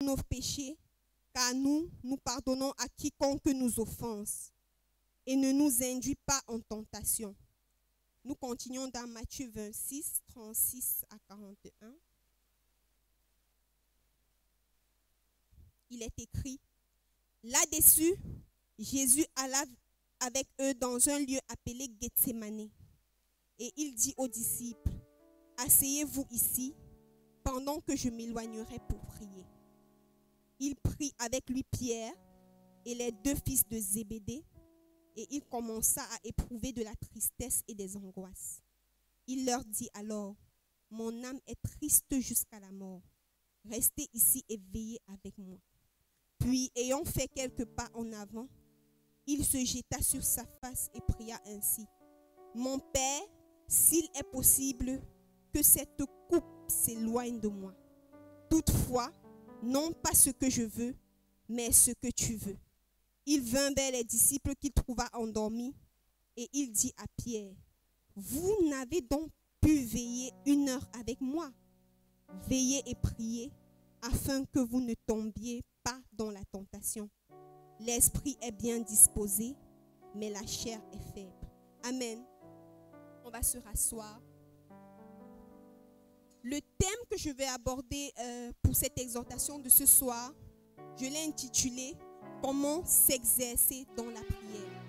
nos péchés, car nous pardonnons à quiconque nous offense. Et ne nous induis pas en tentation. Nous continuons dans Matthieu 26, 36 à 41. Il est écrit, là-dessus, Jésus alla avec eux dans un lieu appelé Gethsémani. Et il dit aux disciples, asseyez-vous ici, pendant que je m'éloignerai pour prier. Il prit avec lui Pierre et les deux fils de Zébédée, et il commença à éprouver de la tristesse et des angoisses. Il leur dit alors, mon âme est triste jusqu'à la mort. Restez ici et veillez avec moi. Puis, ayant fait quelques pas en avant, il se jeta sur sa face et pria ainsi. Mon Père, s'il est possible, que cette coupe s'éloigne de moi. Toutefois, non pas ce que je veux, mais ce que tu veux. Il vint vers les disciples qu'il trouva endormis et il dit à Pierre, vous n'avez donc pu veiller 1 heure avec moi. Veillez et priez afin que vous ne tombiez pas dans la tentation. L'esprit est bien disposé, mais la chair est faible. Amen. On va se rasseoir. Le thème que je vais aborder pour cette exhortation de ce soir, je l'ai intitulé « Comment s'exercer dans la prière ».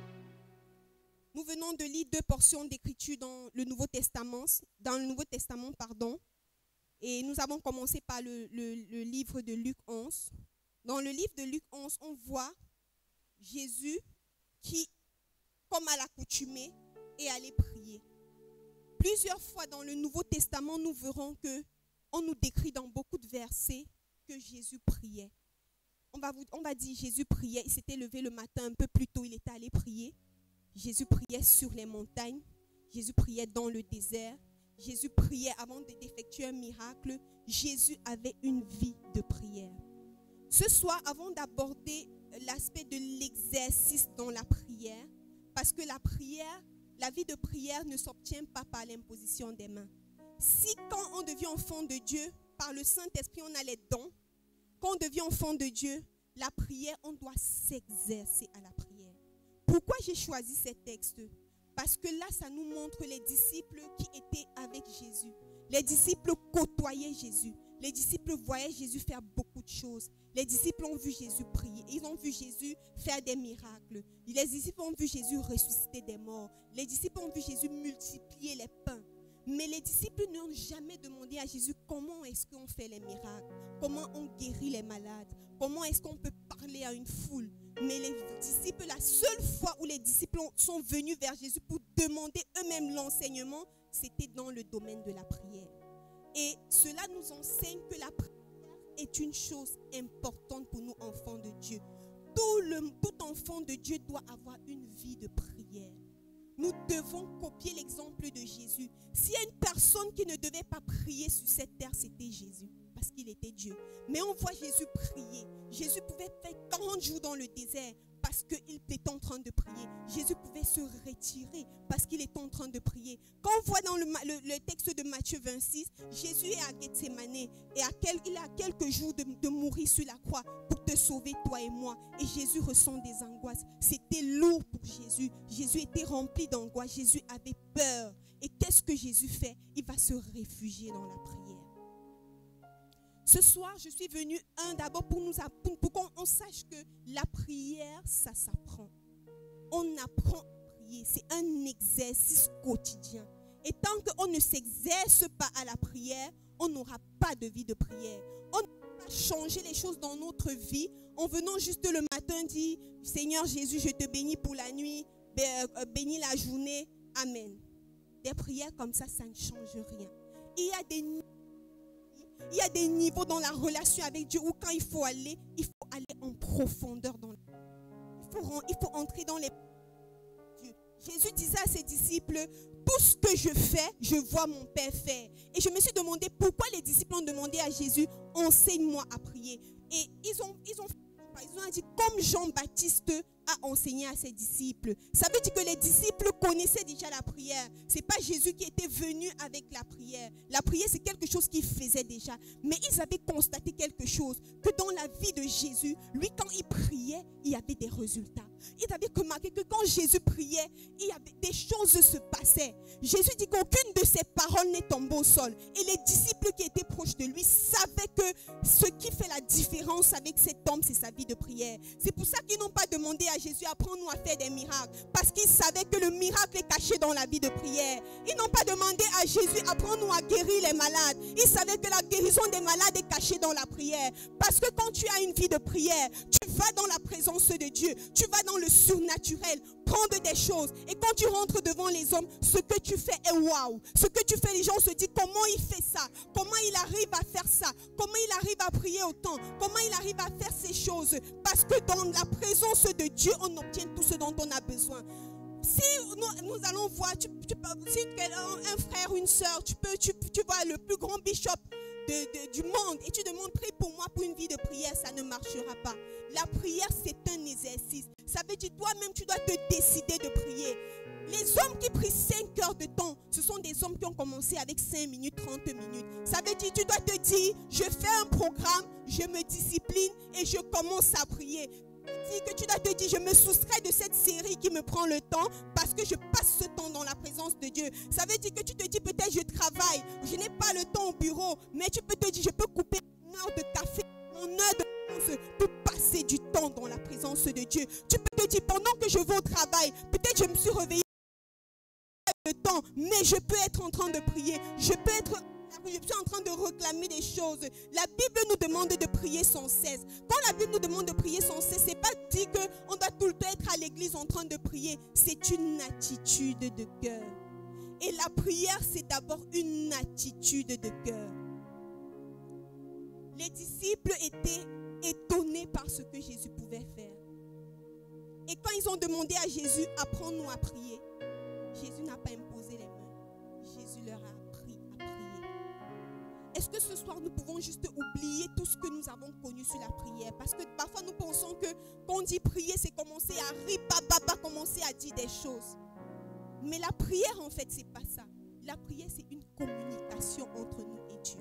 Nous venons de lire 2 portions d'écriture dans le Nouveau Testament, et nous avons commencé par le livre de Luc 11. Dans le livre de Luc 11, on voit Jésus qui, comme à l'accoutumée, est allé prier. Plusieurs fois dans le Nouveau Testament, nous verrons qu'on nous décrit dans beaucoup de versets que Jésus priait. On va dire Jésus priait, il s'était levé le matin un peu plus tôt, il était allé prier. Jésus priait sur les montagnes, Jésus priait dans le désert, Jésus priait avant d'effectuer un miracle. Jésus avait une vie de prière. Ce soir, avant d'aborder l'aspect de l'exercice dans la prière, parce que la vie de prière ne s'obtient pas par l'imposition des mains. Si quand on devient enfant de Dieu, par le Saint-Esprit, on a les dons, quand on devient enfant de Dieu, la prière, on doit s'exercer à la prière. Pourquoi j'ai choisi ces textes? Parce que là, ça nous montre les disciples qui étaient avec Jésus. Les disciples côtoyaient Jésus. Les disciples voyaient Jésus faire beaucoup de choses. Les disciples ont vu Jésus prier. Ils ont vu Jésus faire des miracles. Les disciples ont vu Jésus ressusciter des morts. Les disciples ont vu Jésus multiplier les pains. Mais les disciples n'ont jamais demandé à Jésus comment est-ce qu'on fait les miracles, comment on guérit les malades, comment est-ce qu'on peut parler à une foule. Mais les disciples, la seule fois où les disciples sont venus vers Jésus pour demander eux-mêmes l'enseignement, c'était dans le domaine de la prière. Et cela nous enseigne que la prière est une chose importante pour nous, enfants de Dieu. Tout enfant de Dieu doit avoir une vie de prière. Nous devons copier l'exemple de Jésus. S'il y a une personne qui ne devait pas prier sur cette terre, c'était Jésus, parce qu'il était Dieu. Mais on voit Jésus prier. Jésus pouvait faire 40 jours dans le désert parce qu'il était en train de prier. Jésus pouvait se retirer parce qu'il était en train de prier. Quand on voit dans le texte de Matthieu 26, Jésus est à Gethsémani et il a quelques jours de mourir sur la croix pour te sauver, toi et moi. Et Jésus ressent des angoisses. C'était lourd pour Jésus. Jésus était rempli d'angoisse. Jésus avait peur. Et qu'est-ce que Jésus fait? Il va se réfugier dans la prière. Ce soir, je suis venue d'abord pour qu'on sache que la prière, ça s'apprend. On apprend à prier. C'est un exercice quotidien. Et tant qu'on ne s'exerce pas à la prière, on n'aura pas de vie de prière. On ne peut pas changer les choses dans notre vie en venant juste le matin dire « Seigneur Jésus, je te bénis pour la nuit, bénis la journée, Amen ». Des prières comme ça ne change rien. Il y a des niveaux dans la relation avec Dieu où quand il faut aller en profondeur. Il faut entrer dans les... Jésus disait à ses disciples, tout ce que je fais, je vois mon Père faire. Et je me suis demandé pourquoi les disciples ont demandé à Jésus, enseigne-moi à prier. Et ils ont fait Ils ont dit comme Jean-Baptiste a enseigné à ses disciples. Ça veut dire que les disciples connaissaient déjà la prière. Ce n'est pas Jésus qui était venu avec la prière. La prière, c'est quelque chose qu'il faisait déjà. Mais ils avaient constaté quelque chose, que dans la vie de Jésus, lui, quand il priait, il y avait des résultats. Ils avaient remarqué que quand Jésus priait, il y avait des choses se passaient. Jésus dit qu'aucune de ses paroles n'est tombée au sol. Et les disciples qui étaient proches de lui savaient que ce qui fait la différence avec cet homme, c'est sa vie de prière. C'est pour ça qu'ils n'ont pas demandé à Jésus, apprends-nous à faire des miracles. Parce qu'ils savaient que le miracle est caché dans la vie de prière. Ils n'ont pas demandé à Jésus, apprends-nous à guérir les malades. Ils savaient que la guérison des malades est cachée dans la prière. Parce que quand tu as une vie de prière, tu vas dans la présence de Dieu. Tu vas dans le surnaturel, prendre des choses. Et quand tu rentres devant les hommes, ce que tu fais est waouh. Ce que tu fais, les gens se disent comment il fait ça, comment il arrive à faire ça, comment il arrive à prier autant, comment il arrive à faire ces choses. Parce que dans la présence de Dieu, on obtient tout ce dont on a besoin. Si nous allons voir, si un frère ou une soeur, tu vois le plus grand bishop du monde et tu demandes prie pour moi pour une vie de prière, ça ne marchera pas. La prière, c'est un exercice. Ça veut dire toi-même, tu dois te décider de prier. Les hommes qui prient 5 heures de temps, ce sont des hommes qui ont commencé avec 5 minutes, 30 minutes. Ça veut dire, tu dois te dire, je fais un programme, je me discipline et je commence à prier. Que tu dois te dire, je me soustrais de cette série qui me prend le temps parce que je passe ce temps dans la présence de Dieu. Ça veut dire que tu te dis, peut-être je travaille, je n'ai pas le temps au bureau, mais tu peux te dire, je peux couper une heure de café, une heure de pause pour passer du temps dans la présence de Dieu. Tu peux te dire, pendant que je vais au travail, peut-être je me suis réveillée le temps, mais je peux être en train de prier, je suis en train de réclamer des choses. La Bible nous demande de prier sans cesse. Quand la Bible nous demande de prier sans cesse, ce n'est pas dit qu'on doit tout le temps être à l'église en train de prier. C'est une attitude de cœur. Et la prière, c'est d'abord une attitude de cœur. Les disciples étaient étonnés par ce que Jésus pouvait faire. Et quand ils ont demandé à Jésus, apprends-nous à prier, Jésus n'a pas imposé les mains. Jésus leur a appris à prier. Est-ce que ce soir, nous pouvons juste oublier tout ce que nous avons connu sur la prière? Parce que parfois, nous pensons que quand on dit prier, c'est commencer à ripababa, commencer à dire des choses. Mais la prière, en fait, c'est pas ça. La prière, c'est une communication entre nous et Dieu.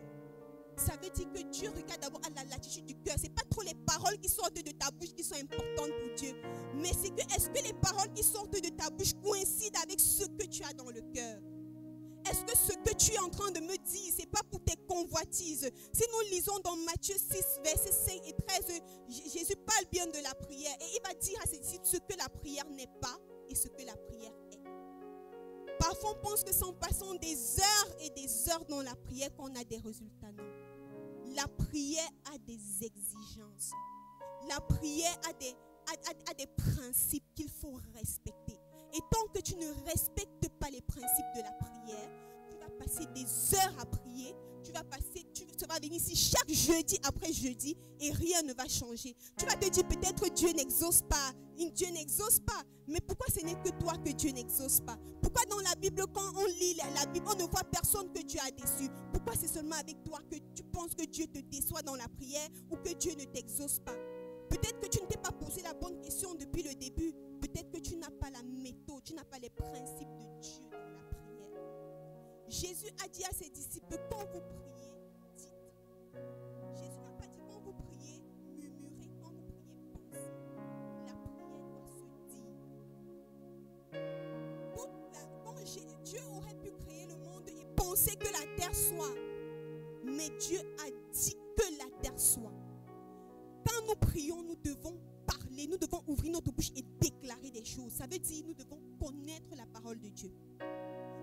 Ça veut dire que Dieu regarde d'abord à l'attitude du cœur. Ce n'est pas trop les paroles qui sortent de ta bouche qui sont importantes pour Dieu. Mais c'est que, est-ce que les paroles qui sortent de ta bouche coïncident avec ce que tu as dans le cœur? Est-ce que ce que tu es en train de me dire, ce n'est pas pour tes convoitises? Si nous lisons dans Matthieu 6, versets 5 et 13, Jésus parle bien de la prière. Et il va dire à ses disciples ce que la prière n'est pas et ce que la prière est. Parfois, on pense que c'est en passant des heures et des heures dans la prière qu'on a des résultats. Non. La prière a des exigences. La prière a des principes qu'il faut respecter. Et tant que tu ne respectes pas les principes de la prière, tu vas passer des heures à prier. Tu vas venir ici chaque jeudi après jeudi et rien ne va changer. Tu vas te dire peut-être Dieu n'exauce pas. Dieu n'exauce pas. Mais pourquoi ce n'est que toi que Dieu n'exauce pas? Pourquoi dans la Bible, quand on lit la Bible, on ne voit personne que Dieu a déçu? Pourquoi c'est seulement avec toi que tu penses que Dieu te déçoit dans la prière ou que Dieu ne t'exauce pas? Peut-être que tu ne t'es pas posé la bonne question depuis le début. Peut-être que tu n'as pas la méthode, tu n'as pas les principes de Dieu dans la prière. Jésus a dit à ses disciples, quand vous priez, dites. Jésus n'a pas dit quand vous priez, murmurez, quand vous priez, pensez. La prière doit se dire. Quand Dieu aurait pu créer le monde et penser que la terre soit, mais Dieu a dit que la terre soit. Quand nous prions, nous devons parler, nous devons ouvrir notre bouche et déclarer des choses. Ça veut dire nous devons connaître la parole de Dieu.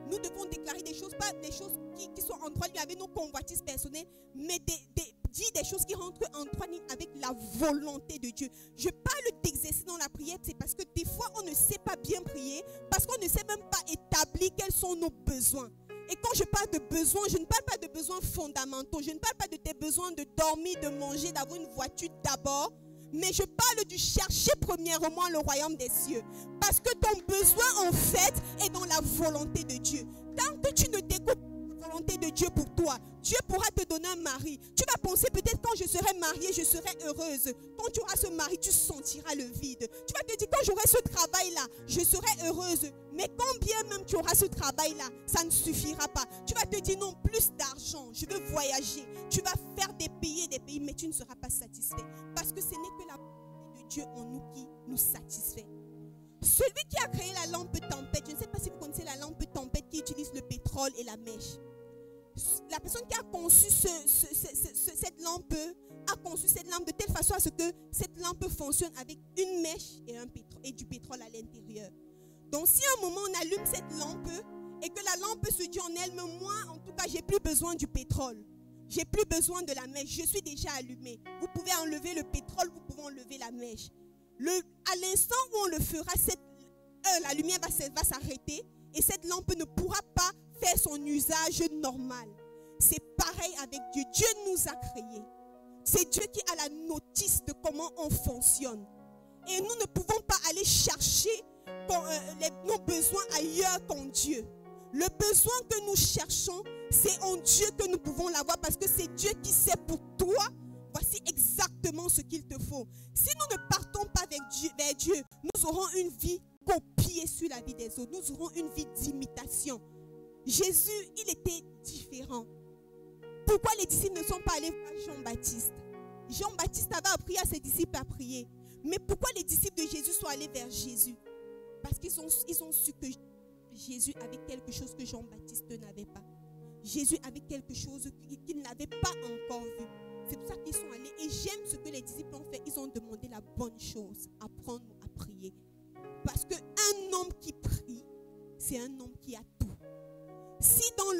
Nous devons déclarer des choses, pas des choses qui sont en droit avec nos convoitises personnelles, mais dire des choses qui rentrent en droit avec la volonté de Dieu. Je parle d'exercice dans la prière, c'est parce que des fois on ne sait pas bien prier, parce qu'on ne sait même pas établir quels sont nos besoins. Et quand je parle de besoins, je ne parle pas de besoins fondamentaux. Je ne parle pas de tes besoins de dormir, de manger, d'avoir une voiture d'abord. Mais je parle du chercher premièrement le royaume des cieux. Parce que ton besoin en fait est dans la volonté de Dieu. Tant que tu ne découvres volonté de Dieu pour toi. Dieu pourra te donner un mari. Tu vas penser peut-être quand je serai mariée, je serai heureuse. Quand tu auras ce mari, tu sentiras le vide. Tu vas te dire quand j'aurai ce travail-là, je serai heureuse. Mais quand bien même tu auras ce travail-là, ça ne suffira pas. Tu vas te dire non, plus d'argent, je veux voyager. Tu vas faire des pays, mais tu ne seras pas satisfait. Parce que ce n'est que la volonté de Dieu en nous qui nous satisfait. Celui qui a créé la lampe tempête, je ne sais pas si vous connaissez la lampe tempête qui utilise le pétrole et la mèche. La personne qui a conçu cette lampe a conçu cette lampe de telle façon à ce que cette lampe fonctionne avec une mèche et du pétrole à l'intérieur. Donc si à un moment on allume cette lampe et que la lampe se dit en elle-même, moi en tout cas j'ai plus besoin du pétrole, j'ai plus besoin de la mèche, je suis déjà allumée. Vous pouvez enlever le pétrole, vous pouvez enlever la mèche. À l'instant où on le fera, la lumière va s'arrêter et cette lampe ne pourra pas faire son usage normal. C'est pareil avec Dieu. Dieu nous a créés. C'est Dieu qui a la notice de comment on fonctionne. Et nous ne pouvons pas aller chercher nos besoins ailleurs qu'en Dieu. Le besoin que nous cherchons, c'est en Dieu que nous pouvons l'avoir parce que c'est Dieu qui sait pour toi. Voici exactement ce qu'il te faut. Si nous ne partons pas vers Dieu, nous aurons une vie copiée sur la vie des autres. Nous aurons une vie d'imitation. Jésus, il était différent. Pourquoi les disciples ne sont pas allés voir Jean-Baptiste? Jean-Baptiste avait appris à ses disciples à prier. Mais pourquoi les disciples de Jésus sont allés vers Jésus? Parce qu'ils ont su que Jésus avait quelque chose que Jean-Baptiste n'avait pas. Jésus avait quelque chose qu'ils n'avaient pas encore vu. C'est pour ça qu'ils sont allés. Et j'aime ce que les disciples ont fait. Ils ont demandé la bonne chose, apprendre à prier. Parce qu'un homme qui prie, c'est un homme qui a tout. Si dans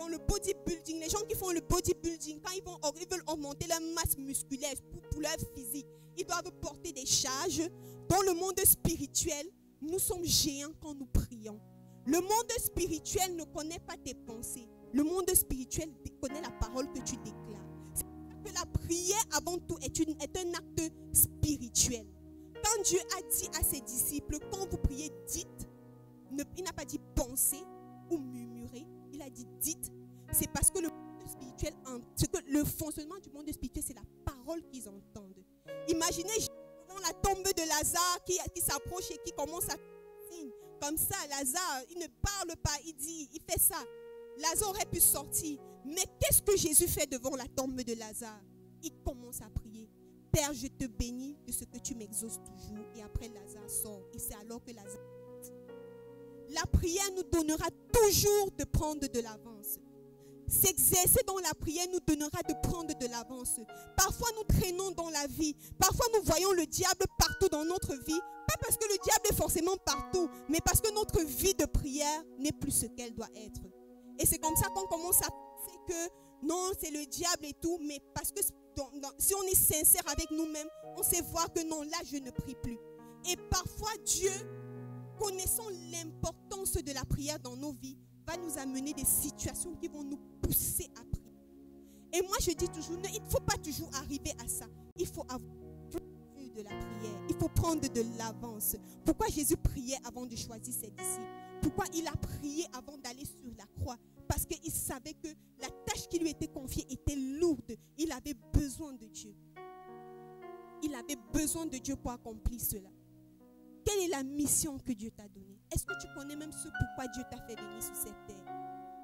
le bodybuilding, les gens qui font le bodybuilding, quand ils veulent augmenter leur masse musculaire pour leur physique, ils doivent porter des charges. Dans le monde spirituel, nous sommes géants quand nous prions. Le monde spirituel ne connaît pas tes pensées. Le monde spirituel connaît la parole que tu déclares. C'est pour ça que la prière avant tout est un acte spirituel. Quand Dieu a dit à ses disciples, quand vous priez, dites, il n'a pas dit penser ou murmurer, il a dit dites. C'est parce que le monde spirituel, le fonctionnement du monde spirituel, c'est la parole qu'ils entendent. Imaginez devant la tombe de Lazare qui s'approche et qui commence à signer. Comme ça, Lazare, il ne parle pas, il fait ça. Lazare aurait pu sortir. Mais qu'est-ce que Jésus fait devant la tombe de Lazare? Il commence à prier. Père, je te bénis de ce que tu m'exauces toujours. Et après, Lazare sort. Et c'est alors que Lazare... La prière nous donnera toujours de prendre de l'avance. S'exercer dans la prière nous donnera de prendre de l'avance. Parfois, nous traînons dans la vie. Parfois, nous voyons le diable partout dans notre vie. Pas parce que le diable est forcément partout, mais parce que notre vie de prière n'est plus ce qu'elle doit être. Et c'est comme ça qu'on commence à penser que non, c'est le diable et tout, mais parce que si on est sincère avec nous-mêmes, on sait voir que non, là, je ne prie plus. Et parfois, Dieu, connaissant l'importance de la prière dans nos vies, va nous amener des situations qui vont nous pousser à prier. Et moi, je dis toujours, il ne faut pas toujours arriver à ça. Il faut avoir plus de la prière. Il faut prendre de l'avance. Pourquoi Jésus priait avant de choisir ses disciples? Pourquoi il a prié avant d'aller sur la croix? Parce qu'il savait que la tâche qui lui était confiée était lourde. Il avait besoin de Dieu. Il avait besoin de Dieu pour accomplir cela. Quelle est la mission que Dieu t'a donnée? Est-ce que tu connais même ce pourquoi Dieu t'a fait venir sur cette terre?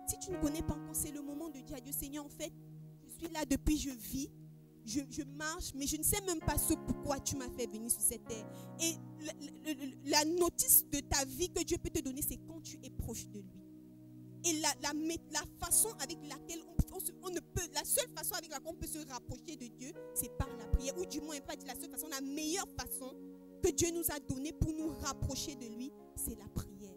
Si tu ne connais pas encore, c'est le moment de dire à Dieu, Seigneur, en fait, je suis là depuis je vis, je marche, mais je ne sais même pas ce pourquoi tu m'as fait venir sur cette terre. Et la notice de ta vie que Dieu peut te donner, c'est quand tu es proche de lui. Et la façon avec laquelle la seule façon avec laquelle on peut se rapprocher de Dieu, c'est par la prière. Ou du moins, pas dire la seule façon, la meilleure façon que Dieu nous a donnée pour nous rapprocher de lui, c'est la prière.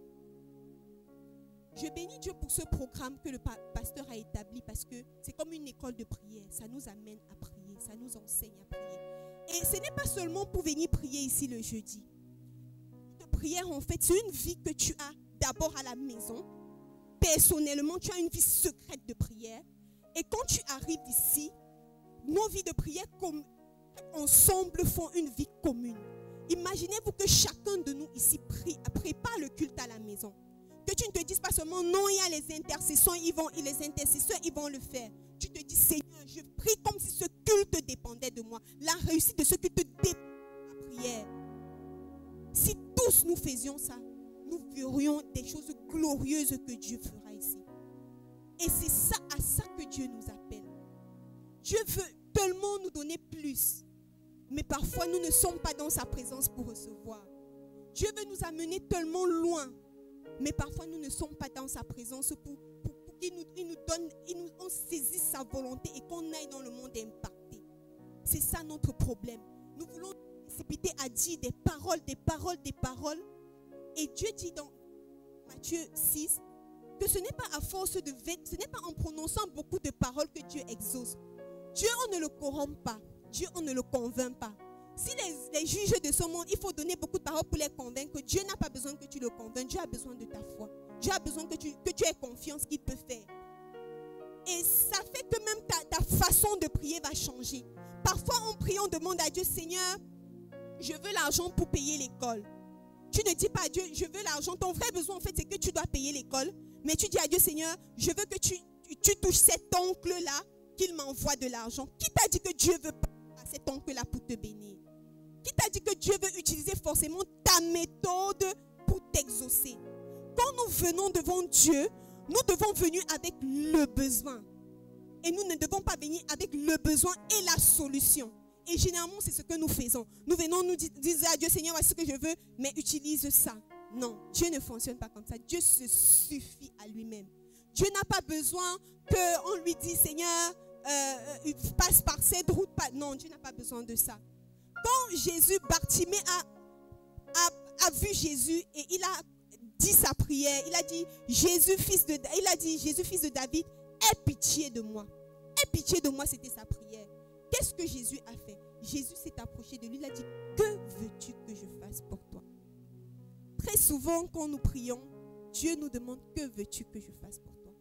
Je bénis Dieu pour ce programme que le pasteur a établi parce que c'est comme une école de prière. Ça nous amène à prier, ça nous enseigne à prier. Et ce n'est pas seulement pour venir prier ici le jeudi. La prière, en fait, c'est une vie que tu as d'abord à la maison. Personnellement, tu as une vie secrète de prière. Et quand tu arrives ici, nos vies de prière ensemble font une vie commune. Imaginez-vous que chacun de nous ici prépare le culte à la maison. Que tu ne te dises pas seulement non, il y a les intercesseurs, ils vont le faire. Tu te dis, Seigneur, je prie comme si ce culte dépendait de moi. La réussite de ce culte dépend de la prière. Si tous nous faisions ça, nous verrions des choses glorieuses que Dieu fera ici. Et c'est ça, à ça que Dieu nous appelle. Dieu veut tellement nous donner plus. Mais parfois, nous ne sommes pas dans sa présence pour recevoir. Dieu veut nous amener tellement loin. Mais parfois, nous ne sommes pas dans sa présence pour qu'il nous donne, on saisisse sa volonté et qu'on aille dans le monde impacté. C'est ça notre problème. Nous voulons nous précipiter à dire des paroles. Et Dieu dit dans Matthieu 6 que ce n'est pas à force de ce n'est pas en prononçant beaucoup de paroles que Dieu exauce. Dieu, on ne le corrompt pas. Dieu, on ne le convainc pas. Si les juges de ce monde, il faut donner beaucoup de paroles pour les convaincre, Dieu n'a pas besoin que tu le convainques. Dieu a besoin de ta foi. Dieu a besoin que tu aies confiance qu'il peut faire. Et ça fait que même ta façon de prier va changer. Parfois, en priant, on demande à Dieu, Seigneur, je veux l'argent pour payer l'école. Tu ne dis pas à Dieu, je veux l'argent. Ton vrai besoin, en fait, c'est que tu dois payer l'école. Mais tu dis à Dieu, Seigneur, je veux que tu touches cet oncle-là, qu'il m'envoie de l'argent. Qui t'a dit que Dieu veut pas à cet oncle-là pour te bénir? Qui t'a dit que Dieu veut utiliser forcément ta méthode pour t'exaucer? Quand nous venons devant Dieu, nous devons venir avec le besoin. Et nous ne devons pas venir avec le besoin et la solution. Et généralement, c'est ce que nous faisons. Nous venons nous dire à Dieu, Seigneur, voici ce que je veux, mais utilise ça. Non, Dieu ne fonctionne pas comme ça. Dieu se suffit à lui-même. Dieu n'a pas besoin qu'on lui dise, Seigneur, passe par cette route. Non, Dieu n'a pas besoin de ça. Quand Jésus, Bartimée a vu Jésus et il a dit sa prière, il a dit, Jésus, fils de David, aie pitié de moi. Aie pitié de moi, c'était sa prière. Qu'est-ce que Jésus a fait? Jésus s'est approché de lui, il a dit, que veux-tu que je fasse pour toi? Très souvent, quand nous prions, Dieu nous demande, que veux-tu que je fasse pour toi?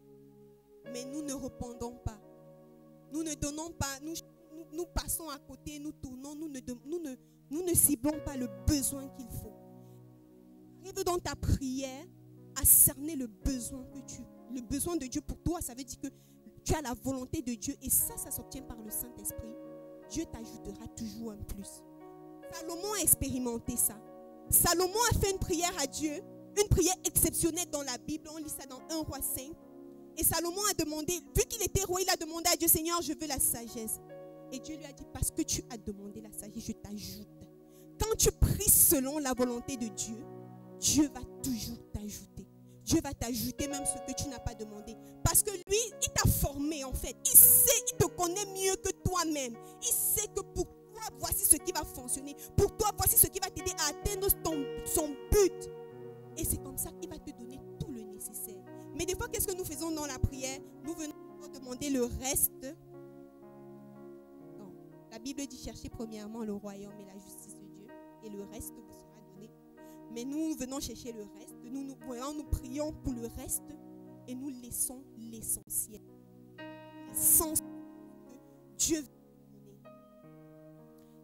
Mais nous ne répondons pas. Nous ne donnons pas, nous passons à côté, nous tournons, nous ne ciblons pas le besoin qu'il faut. Arrive dans ta prière à cerner le besoin de Dieu pour toi. Ça veut dire que tu as la volonté de Dieu et ça s'obtient par le Saint-Esprit. Dieu t'ajoutera toujours un plus. Salomon a expérimenté ça. Salomon a fait une prière à Dieu, une prière exceptionnelle dans la Bible. On lit ça dans 1 Roi 5. Et Salomon a demandé, vu qu'il était roi, il a demandé à Dieu, Seigneur, je veux la sagesse. Et Dieu lui a dit, parce que tu as demandé la sagesse, je t'ajoute. Quand tu pries selon la volonté de Dieu, Dieu va toujours t'ajouter. Dieu va t'ajouter même ce que tu n'as pas demandé. Parce que lui, il t'a formé en fait. Il sait, il te connaît mieux que toi-même. Il sait que pour toi, voici ce qui va fonctionner. Pour toi, voici ce qui va t'aider à atteindre son but. Et c'est comme ça qu'il va te donner tout le nécessaire. Mais des fois, qu'est-ce que nous faisons dans la prière? Nous venons demander le reste. Non. La Bible dit chercher premièrement le royaume et la justice de Dieu. Et le reste vous sera donné. Mais nous venons chercher le reste. Nous prions pour le reste. Et nous laissons l'essentiel. L'essence que Dieu veut nous donner.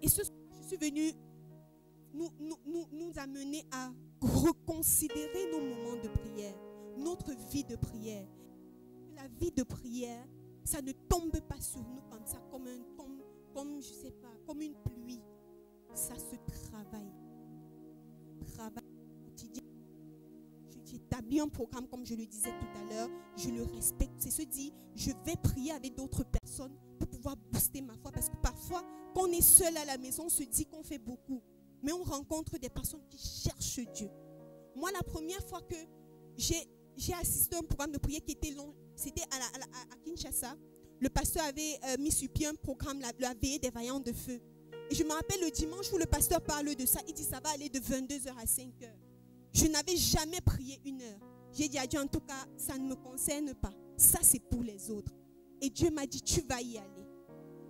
Et ce soir, je suis venue nous amener à reconsidérer nos moments de prière. Notre vie de prière. La vie de prière, ça ne tombe pas sur nous comme ça, comme je sais pas, comme une pluie. Ça se travaille. Travail quotidien. J'établis un programme, comme je le disais tout à l'heure, je le respecte. C'est se dire, je vais prier avec d'autres personnes pour pouvoir booster ma foi. Parce que parfois, quand on est seul à la maison, on se dit qu'on fait beaucoup. Mais on rencontre des personnes qui cherchent Dieu. Moi, la première fois que j'ai assisté à un programme de prière qui était long, c'était à Kinshasa. Le pasteur avait mis sur pied un programme, la veillée des vaillants de feu. Et je me rappelle le dimanche où le pasteur parle de ça, il dit ça va aller de 22h à 5h. Je n'avais jamais prié 1 heure. J'ai dit à Dieu, en tout cas, ça ne me concerne pas. Ça, c'est pour les autres. Et Dieu m'a dit, tu vas y aller.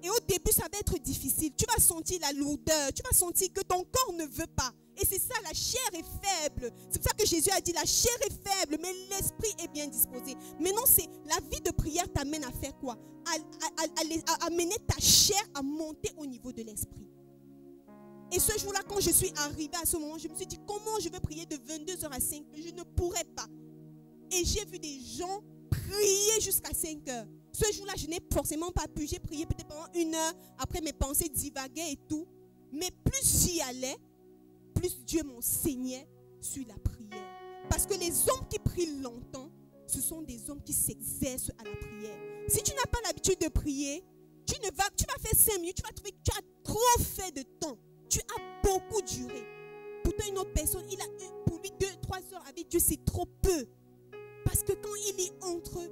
Et au début, ça va être difficile. Tu vas sentir la lourdeur. Tu vas sentir que ton corps ne veut pas. Et c'est ça, la chair est faible. C'est pour ça que Jésus a dit, la chair est faible, mais l'esprit est bien disposé. Maintenant, c'est la vie de prière t'amène à faire quoi? À amener ta chair à monter au niveau de l'esprit. Et ce jour-là, quand je suis arrivée à ce moment, je me suis dit, comment je vais prier de 22h à 5h? Je ne pourrais pas. Et j'ai vu des gens prier jusqu'à 5 heures. Ce jour-là, je n'ai forcément pas pu. J'ai prié peut-être pendant 1 heure. Après, mes pensées divaguaient et tout. Mais plus j'y allais, plus Dieu m'enseignait sur la prière. Parce que les hommes qui prient longtemps, ce sont des hommes qui s'exercent à la prière. Si tu n'as pas l'habitude de prier, tu vas faire 5 minutes, tu vas trouver que tu as trop fait de temps. Tu as beaucoup duré. Pourtant, une autre personne, pour lui 2-3 heures avec Dieu, c'est trop peu. Parce que quand il est entre eux,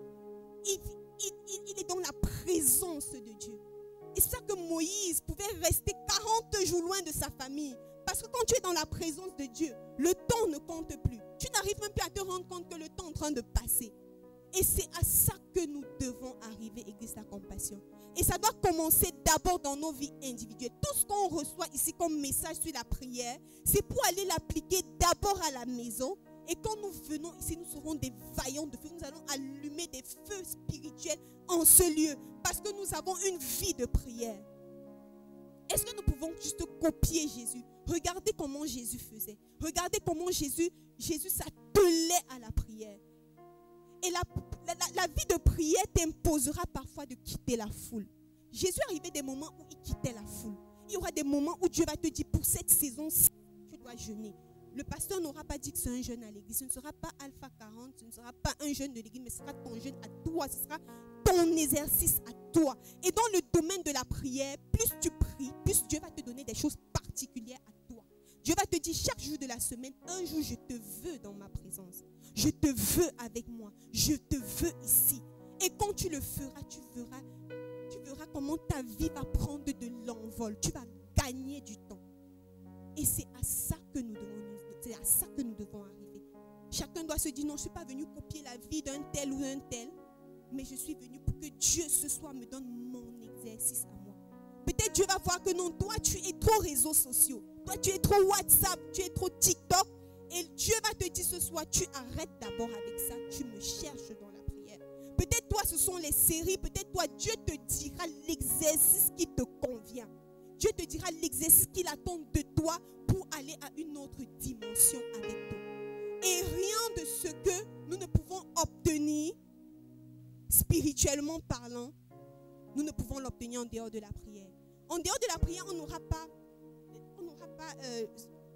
il est dans la présence de Dieu. Et c'est ça que Moïse pouvait rester 40 jours loin de sa famille. Parce que quand tu es dans la présence de Dieu, le temps ne compte plus. Tu n'arrives même plus à te rendre compte que le temps est en train de passer. Et c'est à ça que nous devons arriver, Église La Compassion. Et ça doit commencer d'abord dans nos vies individuelles. Tout ce qu'on reçoit ici comme message sur la prière, c'est pour aller l'appliquer d'abord à la maison. Et quand nous venons ici, nous serons des vaillants de feu. Nous allons allumer des feux spirituels en ce lieu. Parce que nous avons une vie de prière. Est-ce que nous pouvons juste copier Jésus? Regardez comment Jésus faisait. Regardez comment Jésus s'attelait à la prière. Et la vie de prière t'imposera parfois de quitter la foule. Jésus arrivait des moments où il quittait la foule. Il y aura des moments où Dieu va te dire, pour cette saison-ci, tu dois jeûner. Le pasteur n'aura pas dit que c'est un jeûne à l'église. Ce ne sera pas Alpha 40, ce ne sera pas un jeûne de l'église, mais ce sera ton jeûne à toi. Ce sera ton exercice à toi. Et dans le domaine de la prière, plus tu pries, plus Dieu va te donner des choses particulières à toi. Dieu va te dire chaque jour de la semaine, un jour je te veux dans ma présence. Je te veux avec moi. Je te veux ici. Et quand tu le feras, tu verras comment ta vie va prendre de l'envol. Tu vas gagner du temps. Et c'est à ça que nous devons arriver. Chacun doit se dire, non, je ne suis pas venu copier la vie d'un tel ou d'un tel, mais je suis venu pour que Dieu ce soir me donne mon exercice à moi. Peut-être Dieu va voir que non, toi tu es trop réseaux sociaux, toi tu es trop WhatsApp, tu es trop TikTok, et Dieu va te dire ce soir, tu arrêtes d'abord avec ça, tu me cherches dans la prière. Peut-être toi ce sont les séries, peut-être toi Dieu te dira l'exercice qui te convient. Dieu te dira l'exercice qu'il attend de toi pour aller à une autre dimension avec toi. Et rien de ce que nous ne pouvons obtenir, spirituellement parlant, nous ne pouvons l'obtenir en dehors de la prière. En dehors de la prière,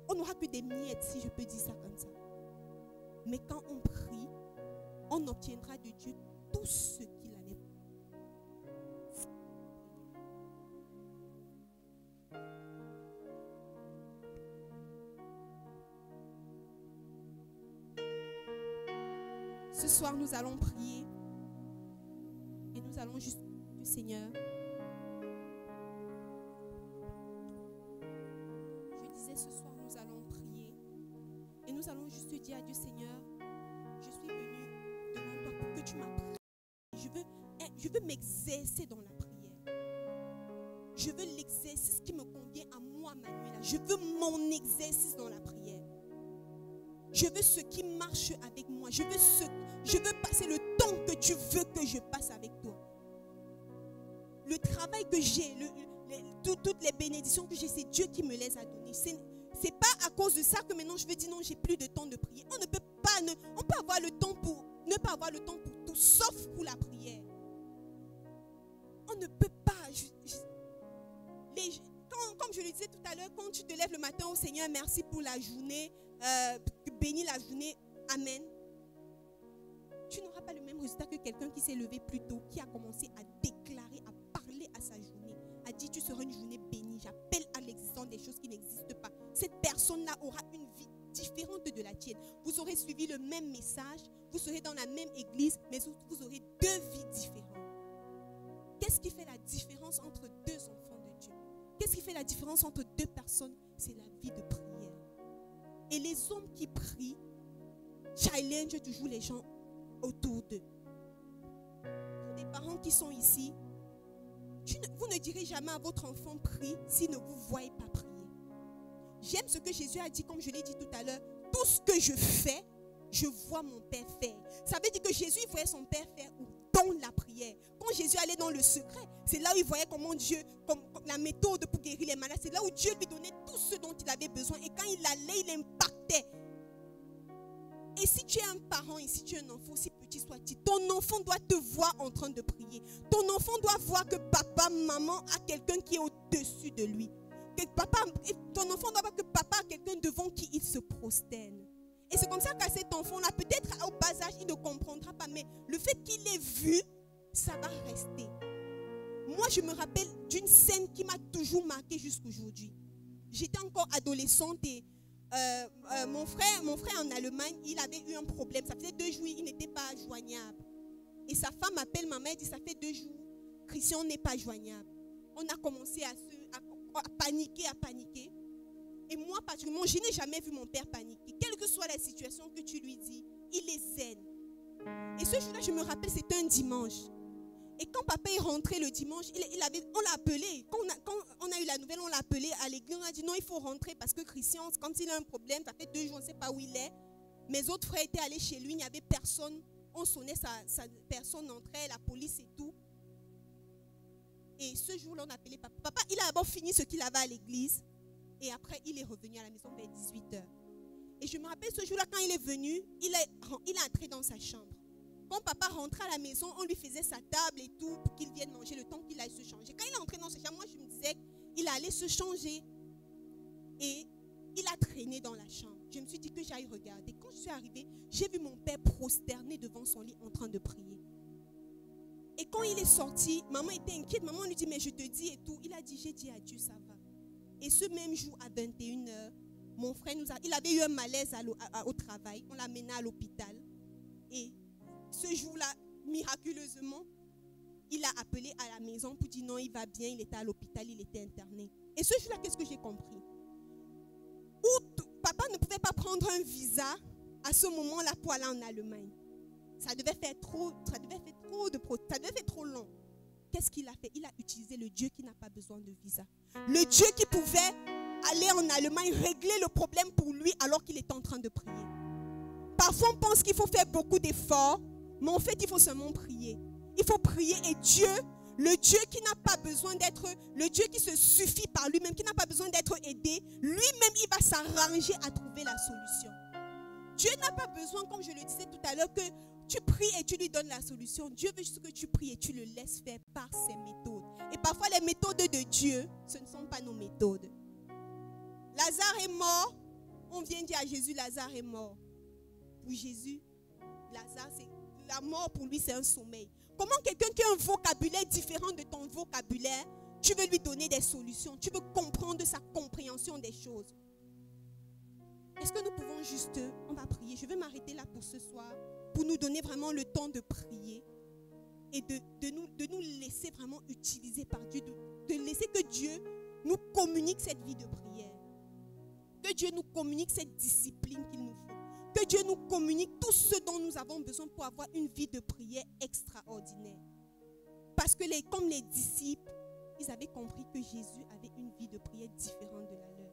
on n'aura que des miettes, si je peux dire ça comme ça. Mais quand on prie, on obtiendra de Dieu tout ce qu'il allait. Ce soir, nous allons prier et nous allons juste dire, Seigneur, je disais ce soir, nous allons prier et nous allons juste dire à Dieu, Seigneur, je suis venu devant toi pour que tu m'apprennes. Je veux m'exercer dans la prière. Je veux l'exercice qui me convient à moi, Manuela. Je veux mon exercice dans la prière. Je veux ce qui marche avec moi. Je veux passer le temps que tu veux que je passe avec toi. Le travail que j'ai, toutes les bénédictions que j'ai, c'est Dieu qui me les a données. C'est pas à cause de ça que maintenant je veux dire non, j'ai plus de temps de prier. On ne peut pas, on peut avoir le temps pour ne pas avoir le temps pour tout, sauf pour la prière. On ne peut pas. Comme je le disais tout à l'heure, quand tu te lèves le matin au Seigneur, merci pour la journée, bénis la journée, amen. Tu n'auras pas le même résultat que quelqu'un qui s'est levé plus tôt, qui a commencé à déclarer, à parler à sa journée, a dit tu seras une journée bénie, j'appelle à l'existence des choses qui n'existent pas. Cette personne-là aura une vie différente de la tienne. Vous aurez suivi le même message, vous serez dans la même église, mais vous aurez deux vies différentes. Qu'est-ce qui fait la différence entre deux enfants de Dieu? Qu'est-ce qui fait la différence entre deux personnes? C'est la vie de prière. Et les hommes qui prient challenge toujours les gens autour d'eux. Pour des parents qui sont ici, vous ne direz jamais à votre enfant prie s'il ne vous voit pas prier. J'aime ce que Jésus a dit, comme je l'ai dit tout à l'heure. Tout ce que je fais, je vois mon Père faire. Ça veut dire que Jésus voyait son Père faire dans la prière. Quand Jésus allait dans le secret, c'est là où il voyait comment Dieu, comme la méthode pour guérir les malades, c'est là où Dieu lui donnait tout ce dont il avait besoin. Et quand il allait, il impactait. Et si tu es un parent et si tu es un enfant, aussi petit soit-il, ton enfant doit te voir en train de prier. Ton enfant doit voir que papa, maman a quelqu'un qui est au-dessus de lui. Ton enfant doit voir que papa a quelqu'un devant qui il se prosterne. Et c'est comme ça qu'à cet enfant-là, peut-être au bas âge, il ne comprendra pas, mais le fait qu'il ait vu, ça va rester. Moi, je me rappelle d'une scène qui m'a toujours marquée jusqu'aujourd'hui. J'étais encore adolescente et mon frère en Allemagne, il avait eu un problème. Ça faisait 2 jours, il n'était pas joignable. Et sa femme appelle ma mère et dit, ça fait 2 jours, Christian n'est pas joignable. On a commencé à paniquer. Et moi, particulièrement, je n'ai jamais vu mon père paniquer. Quelle que soit la situation que tu lui dis, il est zen. Et ce jour-là, je me rappelle, c'était un dimanche. Et quand papa est rentré le dimanche, on l'a appelé. Quand on a eu la nouvelle, on l'a appelé à l'église. On a dit non, il faut rentrer parce que Christian, quand il a un problème, ça fait 2 jours, on ne sait pas où il est. Mes autres frères étaient allés chez lui, il n'y avait personne. On sonnait, personne n'entrait, la police et tout. Et ce jour-là, on a appelé papa. Papa, il a d'abord fini ce qu'il avait à l'église. Et après, il est revenu à la maison vers 18h. Et je me rappelle ce jour-là, quand il est venu, il est entré dans sa chambre. Quand papa rentrait à la maison, on lui faisait sa table et tout pour qu'il vienne manger le temps qu'il aille se changer. Quand il est entré dans sa chambre, moi je me disais qu'il allait se changer. Et il a traîné dans la chambre. Je me suis dit que j'aille regarder. Quand je suis arrivée, j'ai vu mon père prosterné devant son lit en train de prier. Et quand il est sorti, maman était inquiète. Maman lui dit, mais je te dis et tout. Il a dit, j'ai dit à Dieu, ça va. Et ce même jour à 21h, mon frère il avait eu un malaise au travail. On l'a mené à l'hôpital. Et ce jour-là, miraculeusement, il a appelé à la maison pour dire non, il va bien, il était à l'hôpital, il était interné. Et ce jour-là, qu'est-ce que j'ai compris? Papa ne pouvait pas prendre un visa à ce moment-là pour aller en Allemagne. Ça devait faire trop long. Qu'est-ce qu'il a fait? Il a utilisé le Dieu qui n'a pas besoin de visa. Le Dieu qui pouvait aller en Allemagne, régler le problème pour lui alors qu'il était en train de prier. Parfois, on pense qu'il faut faire beaucoup d'efforts, mais en fait, il faut seulement prier. Il faut prier et Dieu, le Dieu qui n'a pas besoin d'être, le Dieu qui se suffit par lui-même, qui n'a pas besoin d'être aidé, lui-même, il va s'arranger à trouver la solution. Dieu n'a pas besoin, comme je le disais tout à l'heure, que tu pries et tu lui donnes la solution. Dieu veut juste que tu pries et tu le laisses faire par ses méthodes. Et parfois, les méthodes de Dieu, ce ne sont pas nos méthodes. Lazare est mort. On vient dire à Jésus, Lazare est mort. Pour Jésus, Lazare, la mort pour lui, c'est un sommeil. Comment quelqu'un qui a un vocabulaire différent de ton vocabulaire, tu veux lui donner des solutions, tu veux comprendre sa compréhension des choses? Est-ce que nous pouvons juste, on va prier, je vais m'arrêter là pour ce soir, pour nous donner vraiment le temps de prier et de nous laisser vraiment utiliser par Dieu, de laisser que Dieu nous communique cette vie de prière, que Dieu nous communique cette discipline qu'il nous faut. Que Dieu nous communique tout ce dont nous avons besoin pour avoir une vie de prière extraordinaire. Parce que comme les disciples, ils avaient compris que Jésus avait une vie de prière différente de la leur.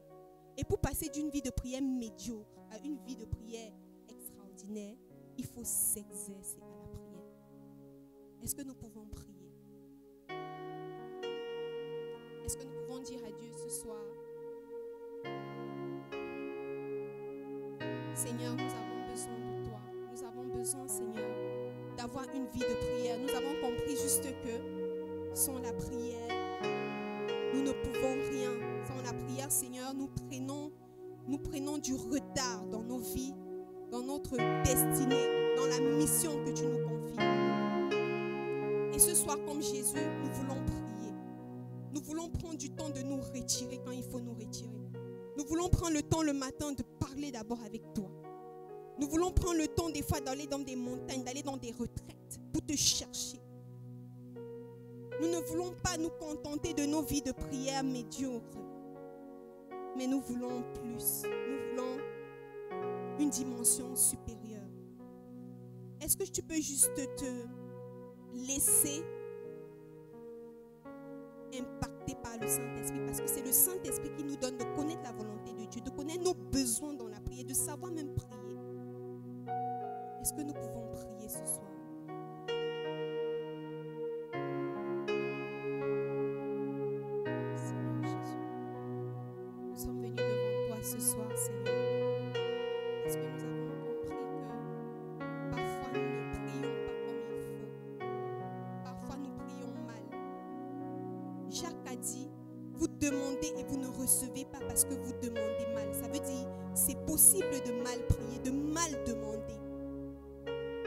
Et pour passer d'une vie de prière médiocre à une vie de prière extraordinaire, il faut s'exercer à la prière. Est-ce que nous pouvons prier? Est-ce que nous pouvons dire à Dieu ce soir, Seigneur, nous avons besoin de toi. Nous avons besoin, Seigneur, d'avoir une vie de prière. Nous avons compris juste que sans la prière, nous ne pouvons rien. Sans la prière, Seigneur, nous prenons du retard dans nos vies, dans notre destinée, dans la mission que tu nous confies. Et ce soir, comme Jésus, nous voulons prier. Nous voulons prendre du temps de nous retirer quand il faut nous retirer. Nous voulons prendre le temps le matin de parler d'abord avec toi. Nous voulons prendre le temps des fois d'aller dans des montagnes, d'aller dans des retraites pour te chercher. Nous ne voulons pas nous contenter de nos vies de prière médiocres, mais nous voulons plus. Nous voulons une dimension supérieure. Est-ce que tu peux juste te laisser impacté par le Saint-Esprit, parce que c'est le Saint-Esprit qui nous donne de connaître la volonté de Dieu, de connaître nos besoins dans la prière, de savoir même prier. Est-ce que nous pouvons prier ce soir? Seigneur Jésus, nous sommes venus devant toi ce soir, Seigneur, parce que nous avons compris que demandez et vous ne recevez pas parce que vous demandez mal. Ça veut dire, c'est possible de mal prier, de mal demander.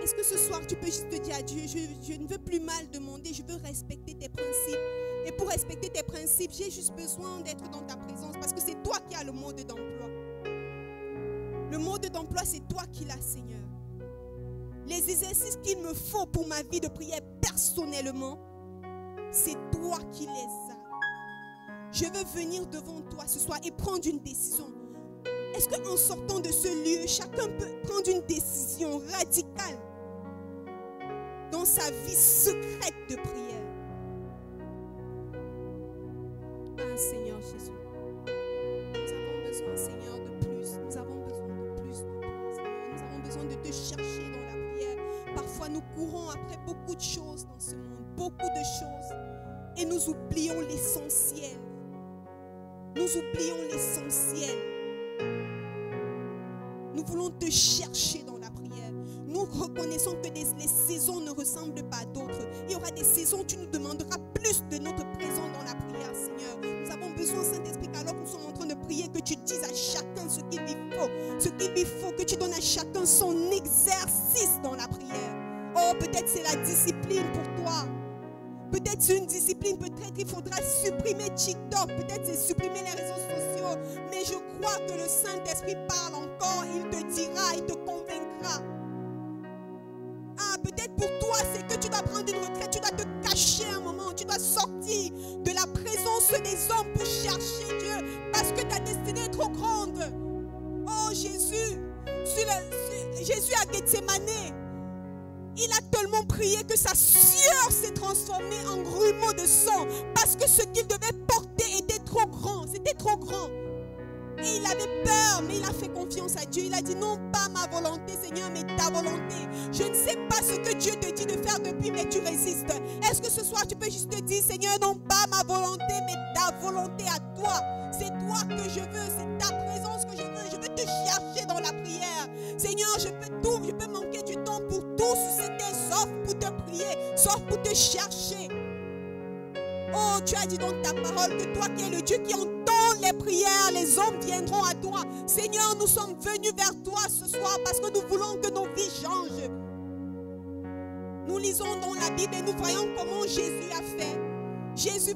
Est-ce que ce soir, tu peux juste te dire à Dieu, je ne veux plus mal demander, je veux respecter tes principes. Et pour respecter tes principes, j'ai juste besoin d'être dans ta présence parce que c'est toi qui as le mode d'emploi. Le mode d'emploi, c'est toi qui l'as, Seigneur. Les exercices qu'il me faut pour ma vie de prière personnellement, c'est toi qui les as. Je veux venir devant toi ce soir et prendre une décision. Est-ce qu'en sortant de ce lieu, chacun peut prendre une décision radicale dans sa vie secrète de prière? Ah, Seigneur Jésus, nous avons besoin, Seigneur, de plus. Nous avons besoin de plus de toi, Seigneur. Nous avons besoin de te chercher dans la prière. Parfois, nous courons après beaucoup de choses dans ce monde, beaucoup de choses, et nous oublions l'essentiel. Nous oublions l'essentiel. Nous voulons te chercher dans la prière. Nous reconnaissons que les saisons ne ressemblent pas à d'autres. Il y aura des saisons où tu nous demanderas plus de notre présence dans la prière, Seigneur. Nous avons besoin, Saint-Esprit, qu'alors nous sommes en train de prier, que tu dises à chacun ce qu'il lui faut. Ce qu'il lui faut, que tu donnes à chacun son exercice dans la prière. Oh, peut-être c'est la discipline pour toi. Peut-être c'est une discipline, peut-être il faudra supprimer TikTok, peut-être c'est supprimer les réseaux sociaux. Mais je crois que le Saint-Esprit parle encore, il te dira, il te convaincra. Ah, peut-être pour toi, c'est que tu dois prendre une retraite, tu dois te cacher un moment, tu dois sortir de la présence des hommes pour chercher Dieu, parce que ta destinée est trop grande. Oh Jésus, Jésus à Gethsémane, il a tellement prié que sa sueur s'est transformée en grumeaux de sang, parce que ce qu'il devait porter était trop grand, c'était trop grand. Et il avait peur, mais il a fait confiance à Dieu. Il a dit non pas ma volonté, Seigneur, mais ta volonté. Je ne sais pas ce que Dieu te dit de faire depuis, mais tu résistes. Est-ce que ce soir tu peux juste te dire, Seigneur, non pas ma volonté, mais ta volonté à toi. C'est toi que je veux, c'est ta présence que je veux. Je veux te chercher dans la prière. Seigneur, je peux manquer du temps pour tout susciter, sauf pour te prier, sauf pour te chercher. Oh, tu as dit dans ta parole que toi qui es le Dieu qui entend les prières, les hommes viendront à toi. Seigneur, nous sommes venus vers toi ce soir parce que nous voulons que nos vies changent. Nous lisons dans la Bible et nous voyons comment Jésus a fait. Jésus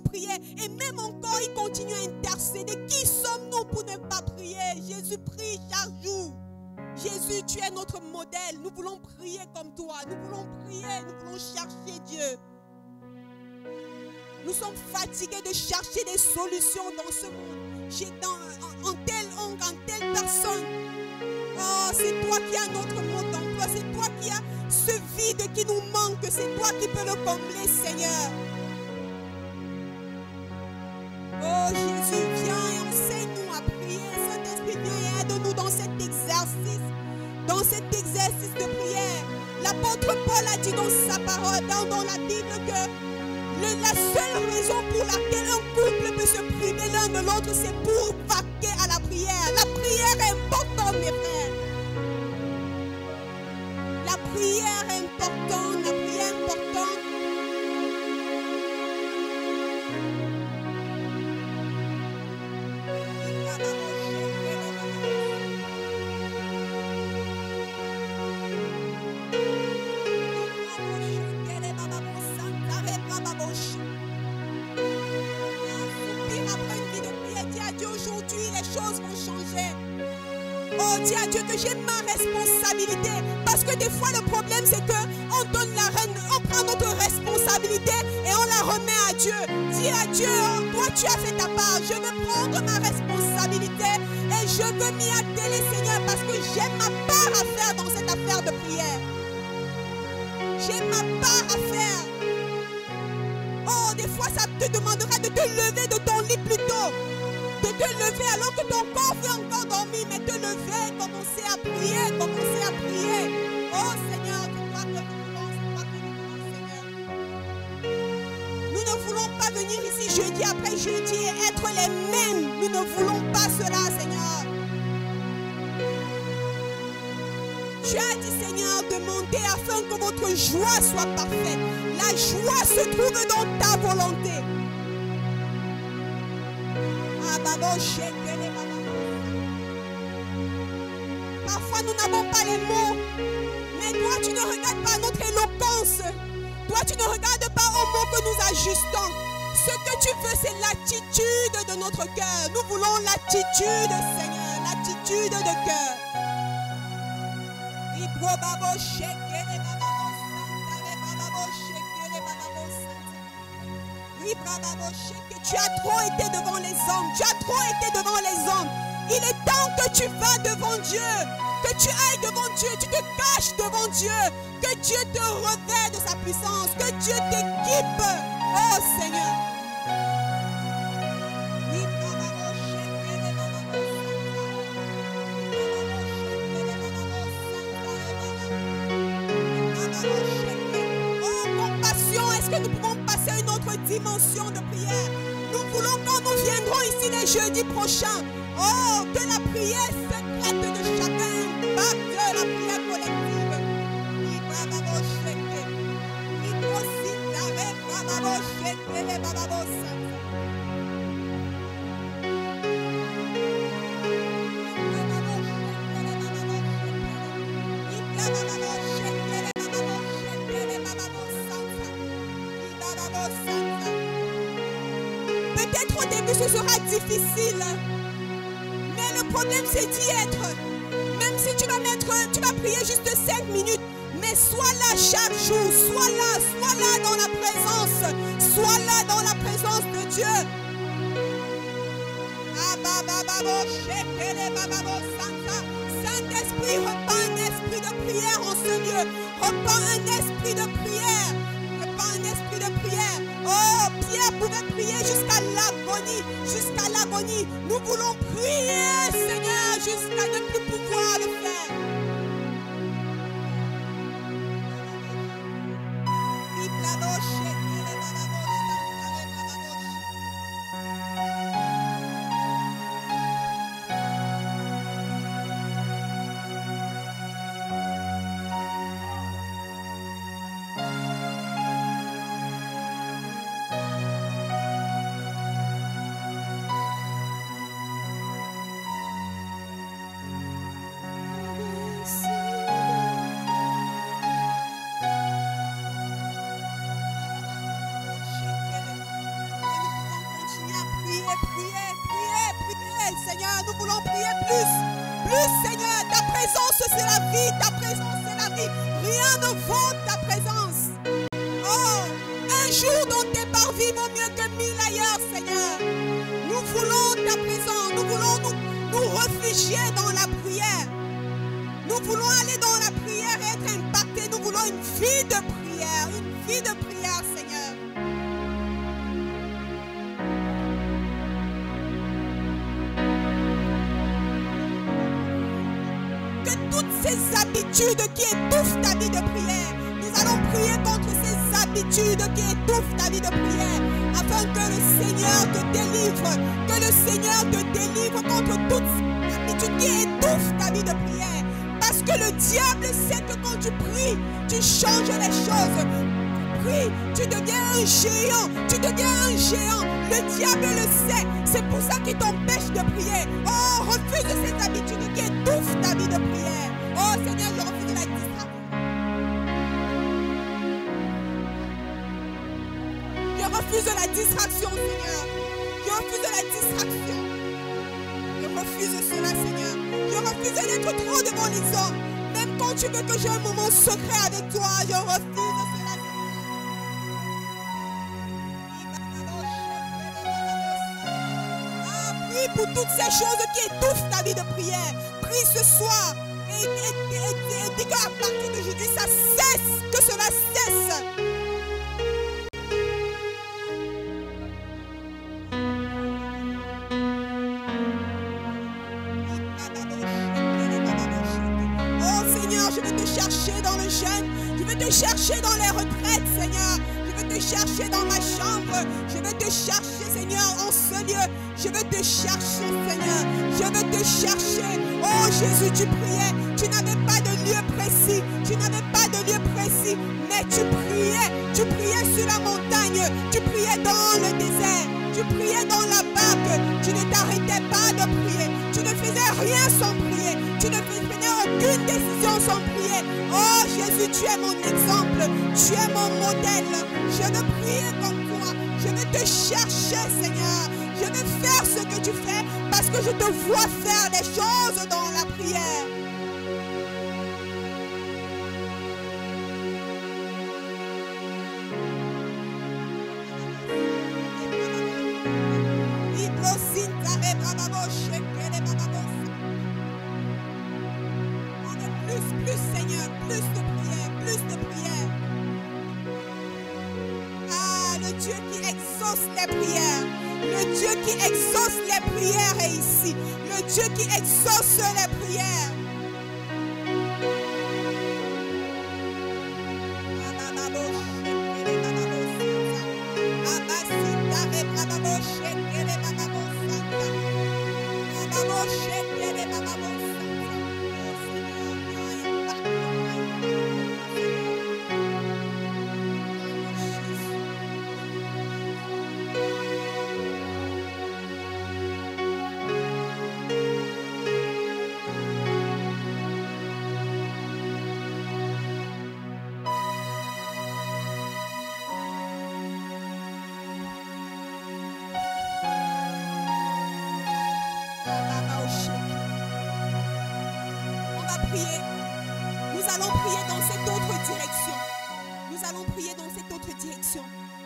priait et même encore il continue à intercéder. Qui sommes-nous pour ne pas prier? Jésus prie chaque jour. Jésus, tu es notre modèle. Nous voulons prier comme toi. Nous voulons prier, nous voulons chercher Dieu. Nous sommes fatigués de chercher des solutions dans ce monde. En tel angle, en telle personne. Oh, c'est toi qui as notre mode d'emploi. C'est toi qui as ce vide qui nous manque. C'est toi qui peux le combler, Seigneur. Oh, Jésus, viens et enseigne-nous à prier. Saint-Esprit, viens et aide-nous dans cet exercice. Dans cet exercice de prière. L'apôtre Paul a dit dans sa parole, dans la Bible, que la seule raison pour laquelle un couple peut se priver l'un de l'autre, c'est pour vaquer à la prière. La prière est importante, mes frères. La prière est importante, la prière est importante. Oh, dis à Dieu que j'ai ma responsabilité. Parce que des fois, le problème, c'est qu'on donne la reine, on prend notre responsabilité et on la remet à Dieu. Dis à Dieu, toi, tu as fait ta part. Je veux prendre ma responsabilité et je veux m'y atteler, Seigneur, parce que j'ai ma part à faire dans cette affaire de prière. J'ai ma part à faire. Oh, des fois, ça te demandera de te lever de ton lit plus tôt. De te lever alors que ton corps veut encore dormir, mais te lever, commencer à prier, commencer à prier. Oh Seigneur, c'est toi que nous voulons, c'est toi que nous voulons, Seigneur. Nous ne voulons pas venir ici jeudi après jeudi et être les mêmes. Nous ne voulons pas cela, Seigneur. Tu as dit, Seigneur, demandez afin que votre joie soit parfaite. La joie se trouve dans ta volonté. Parfois, nous n'avons pas les mots. Mais toi, tu ne regardes pas notre éloquence. Toi, tu ne regardes pas aux mots que nous ajustons. Ce que tu veux, c'est l'attitude de notre cœur. Nous voulons l'attitude, Seigneur, l'attitude de cœur. Tu as trop été devant les hommes. Tu as trop été devant les hommes. Il est temps que tu vas devant Dieu. Que tu ailles devant Dieu. Tu te caches devant Dieu. Que Dieu te revêt de sa puissance. Que Dieu t'équipe. Oh Seigneur. Oh compassion, est-ce que nous pouvons passer à une autre dimension de prière? Nous voulons quand nous viendrons ici les jeudis prochains, oh, que la prière secrète de chacun impacte la prière collective. Peut-être au début ce sera difficile, mais le problème c'est d'y être. Même si tu vas prier juste 5 minutes, mais sois là chaque jour, sois là dans la présence, sois là dans la présence de Dieu. Saint-Esprit, repends un esprit de prière en ce lieu, repends un esprit de prière, repends un esprit de prière. Oh, Pierre pouvait prier jusqu'à l'agonie. Nous voulons prier, Seigneur, jusqu'à ne plus pouvoir le faire. Seigneur, nous voulons prier plus, Seigneur. Ta présence c'est la vie, ta présence c'est la vie. Rien ne vaut ta présence. Oh, un jour dans tes parvis vaut mieux que 1000 ailleurs, Seigneur. Nous voulons ta présence, nous voulons nous réfugier dans la prière. Nous voulons aller dans la prière et être impactés. Nous voulons une vie de prière, Seigneur. Habitudes qui étouffent ta vie de prière. Nous allons prier contre ces habitudes qui étouffent ta vie de prière, afin que le Seigneur te délivre, contre toutes ces habitudes qui étouffent ta vie de prière. Parce que le diable sait que quand tu pries, tu changes les choses. Prie, tu deviens un géant. Le diable le sait. C'est pour ça qu'il t'empêche de prier. Oh, refuse cette habitude qui étouffe ta vie de prière. Oh Seigneur, je refuse la distraction. Je refuse la distraction, Seigneur. Je refuse cela, Seigneur. Je refuse d'être trop devant les hommes. Même quand tu veux que j'ai un moment secret avec toi, je refuse cela. Prie pour toutes ces choses qui étouffent ta vie de prière. Prie ce soir. Et dis qu'à partir d'aujourd'hui, ça cesse, que cela cesse. Oh Seigneur, je vais te chercher dans le jeûne, je vais te chercher dans les retraites, Seigneur. Je vais te chercher dans ma chambre, je vais te chercher, Seigneur, en ce lieu. Je veux te chercher, Seigneur. Je veux te chercher. Oh Jésus, tu priais. Tu n'avais pas de lieu précis. Mais tu priais sur la montagne. Tu priais dans le désert. Tu priais dans la barque. que tu ne t'arrêtais pas de prier. Tu ne faisais rien sans prier. Tu ne prenais aucune décision sans prier. Oh Jésus, tu es mon exemple. Tu es mon modèle. Je veux prier comme toi. Je veux te chercher, Seigneur. Je veux faire ce que tu fais parce que je te vois faire des choses dans la prière. Plus, Seigneur, plus de prière, plus de prière. Ah, le Dieu qui exauce les prières. Le Dieu qui exauce les prières est ici. Le Dieu qui exauce les prières.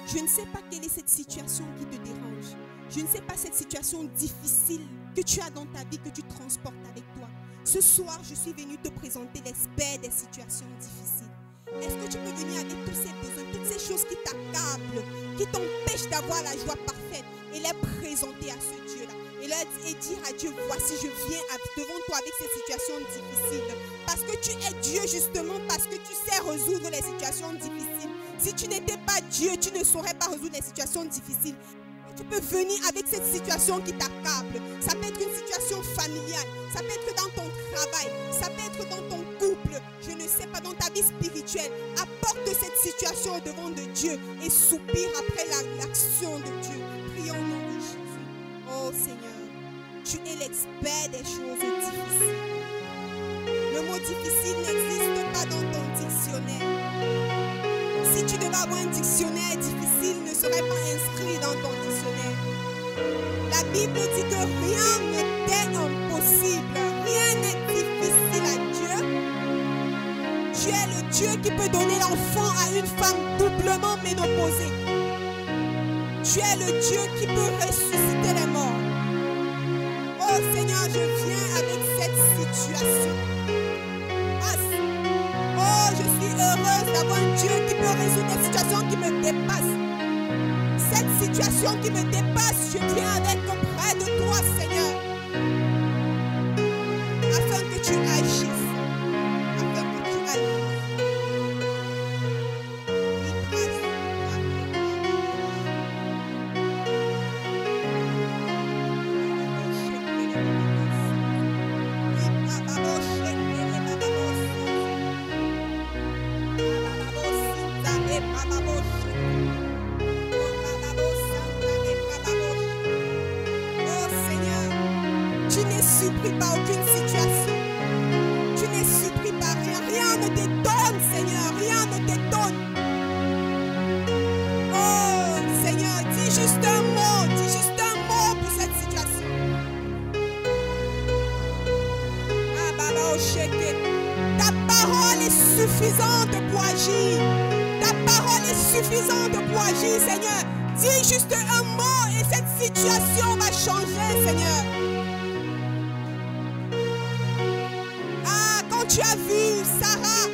Je ne sais pas quelle est cette situation qui te dérange. Je ne sais pas cette situation difficile que tu as dans ta vie, que tu transportes avec toi. Ce soir, je suis venue te présenter l'expert des situations difficiles. Est-ce que tu peux venir avec tous ces besoins, toutes ces choses qui t'accablent, qui t'empêchent d'avoir la joie parfaite et les présenter à ce Dieu-là et dire à Dieu, voici, je viens devant toi avec ces situations difficiles. Parce que tu es Dieu justement, parce que tu sais résoudre les situations difficiles. Si tu n'étais pas Dieu, tu ne saurais pas résoudre les situations difficiles. Tu peux venir avec cette situation qui t'accable. Ça peut être une situation familiale, ça peut être dans ton travail, ça peut être dans ton couple, je ne sais pas, dans ta vie spirituelle. Apporte cette situation devant de Dieu et soupire après l'action de Dieu. Prions au nom de Jésus. Oh Seigneur, tu es l'expert des choses difficiles. Le mot difficile n'existe pas dans ton dictionnaire. Si tu devais avoir un dictionnaire difficile, ne serait pas inscrit dans ton dictionnaire. La Bible dit que rien n'était impossible, rien n'est difficile à Dieu. Tu es le Dieu qui peut donner l'enfant à une femme doublement ménopausée. Tu es le Dieu qui peut ressusciter les morts. Oh Seigneur, je viens avec cette situation. Oh, je suis heureuse d'avoir un Dieu qui peut résoudre des situations qui me dépassent. Cette situation qui me dépasse, je viens avec auprès de toi, Seigneur, afin que tu agisses, afin que tu agisses. Surpris par aucune situation. Tu n'es surpris par rien. Rien ne t'étonne, Seigneur. Rien ne t'étonne. Oh, Seigneur, dis juste un mot. Dis juste un mot pour cette situation. Ta parole est suffisante pour agir. Ta parole est suffisante pour agir, Seigneur. Dis juste un mot et cette situation va changer, Seigneur. Tu as vu Sarah,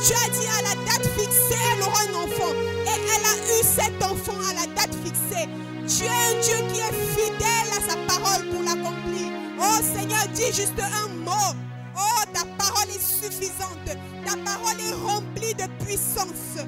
tu as dit à la date fixée, elle aura un enfant. Et elle a eu cet enfant à la date fixée. Tu es un Dieu qui est fidèle à sa parole pour l'accomplir. Oh Seigneur, dis juste un mot. Oh, ta parole est suffisante. Ta parole est remplie de puissance.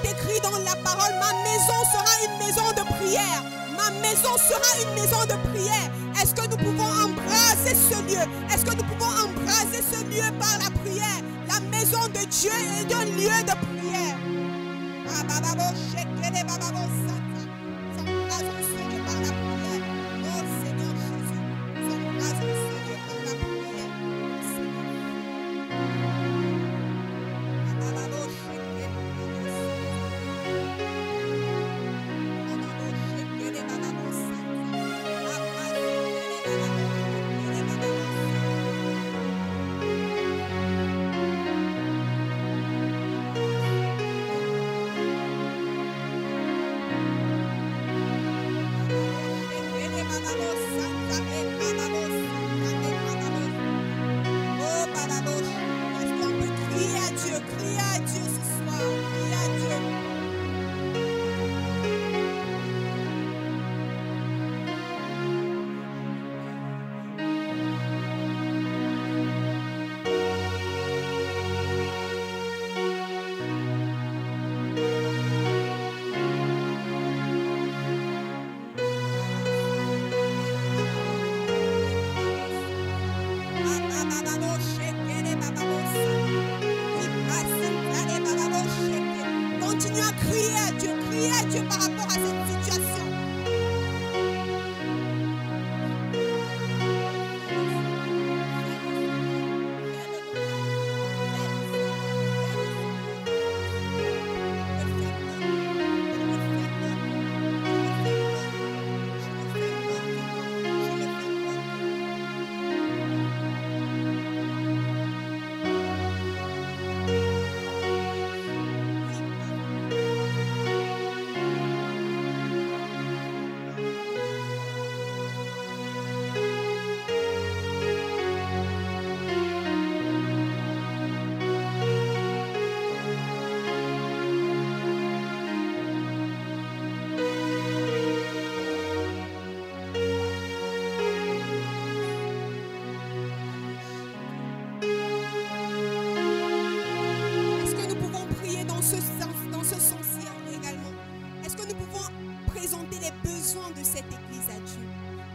est écrit dans la parole, ma maison sera une maison de prière. Ma maison sera une maison de prière. Est-ce que nous pouvons embraser ce lieu? Est-ce que nous pouvons embraser ce lieu par la prière? La maison de Dieu est un lieu de prière. S'embrasons ce lieu par la prière. Oh Seigneur Jésus, s'embrasons ce lieu par la prière. Continue à crier à Dieu par rapport à cette situation.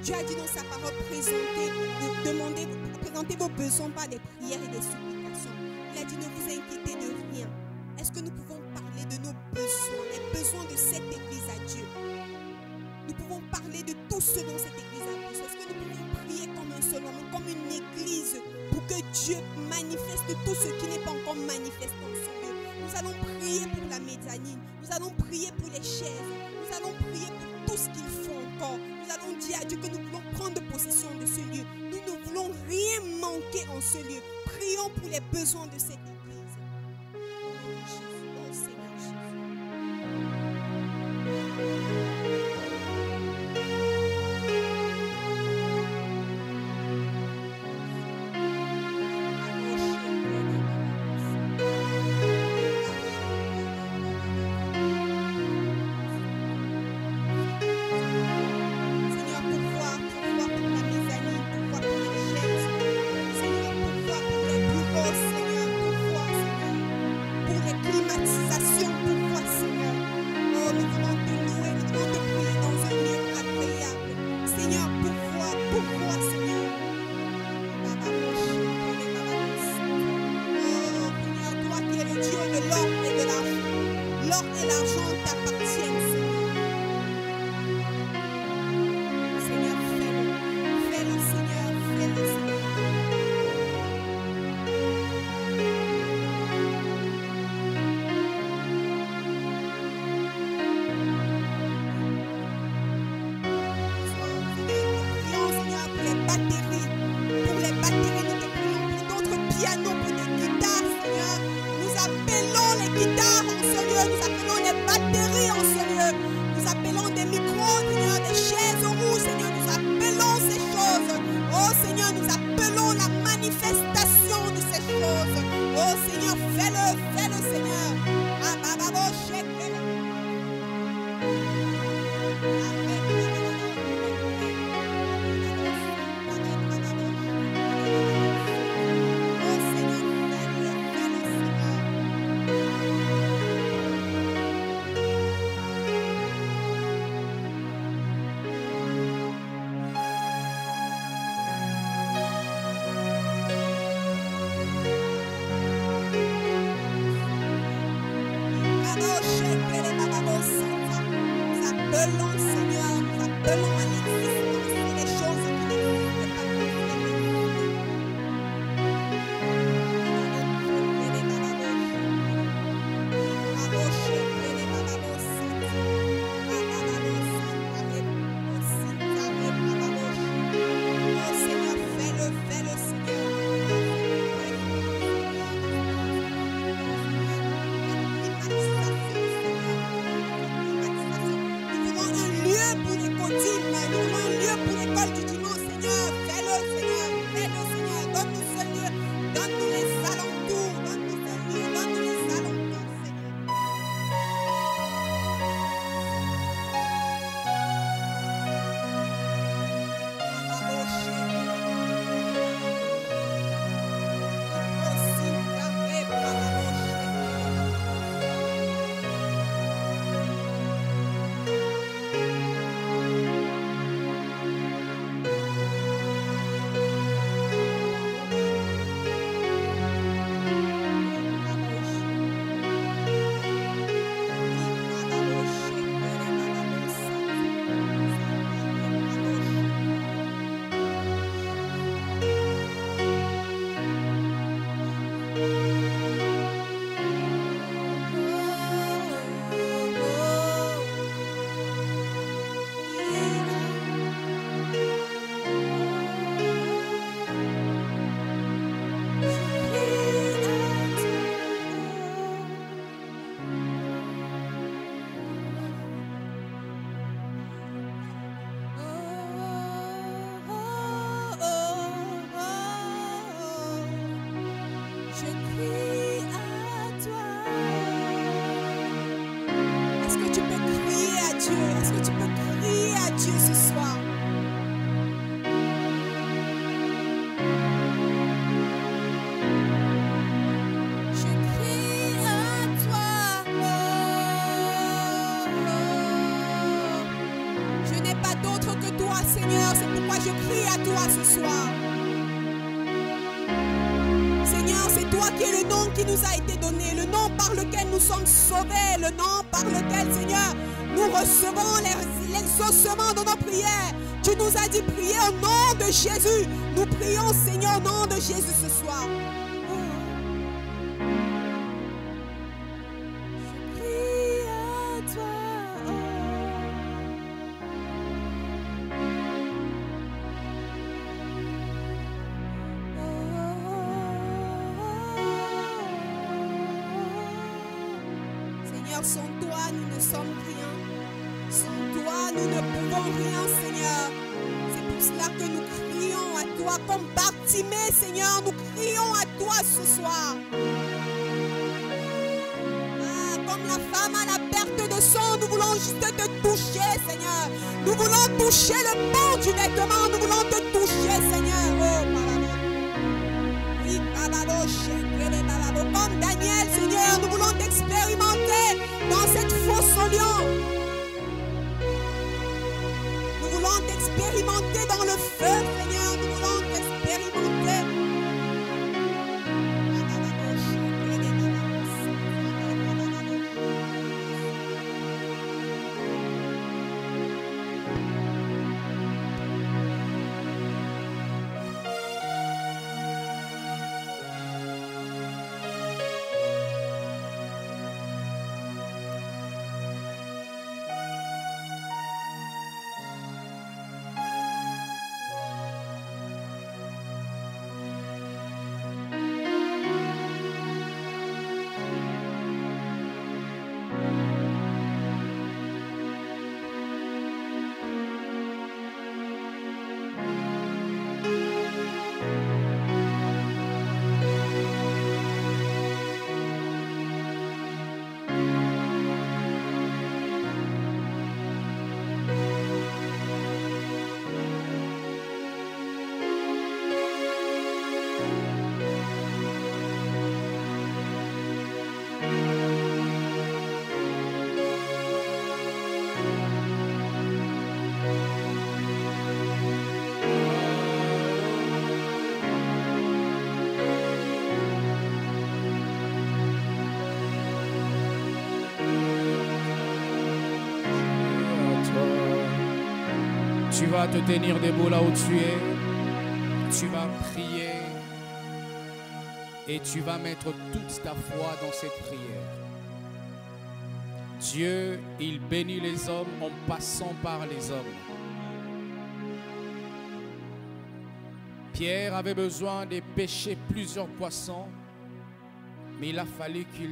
Dieu a dit dans sa parole, présentez vos besoins par des prières et des supplications. Il a dit, ne vous inquiétez de rien. Est-ce que nous pouvons parler de nos besoins, les besoins de cette église à Dieu? Nous pouvons parler de tout ce dont cette église a besoin. Est-ce que nous pouvons prier comme un seul homme, comme une église, pour que Dieu manifeste tout ce qui n'est pas encore manifesté dans ce lieu? Nous allons prier pour la mezzanine, nous allons prier pour les chaises, nous allons prier pour tout ce qu'il faut encore. Nous allons dire à Dieu que nous voulons prendre possession de ce lieu. Nous ne voulons rien manquer en ce lieu. Prions pour les besoins de cette église. Oh Seigneur toi ce soir. Seigneur, c'est toi qui es le nom qui nous a été donné, le nom par lequel nous sommes sauvés, le nom par lequel, Seigneur, nous recevons l'exaucement de nos prières. Tu nous as dit prier au nom de Jésus. Nous prions, Seigneur, au nom de Jésus ce soir. Je prie à toi. Seigneur, sans toi, nous ne sommes rien. Sans toi, nous ne pouvons rien, Seigneur. C'est pour cela que nous crions à toi. Comme Bartimée, Seigneur, nous crions à toi ce soir. Ah, comme la femme à la perte de sang, nous voulons juste te toucher, Seigneur. Nous voulons toucher le bord du vêtement. Nous voulons te toucher, Seigneur. Oh, oui, comme Daniel, Seigneur, nous voulons t'expérimenter dans cette fosse au lion. Nous voulons t'expérimenter dans le feu, Seigneur. Nous voulons t'expérimenter. Tu vas te tenir debout là où tu es. Tu vas prier. Et tu vas mettre toute ta foi dans cette prière. Dieu, il bénit les hommes en passant par les hommes. Pierre avait besoin de pêcher plusieurs poissons, mais il a fallu qu'il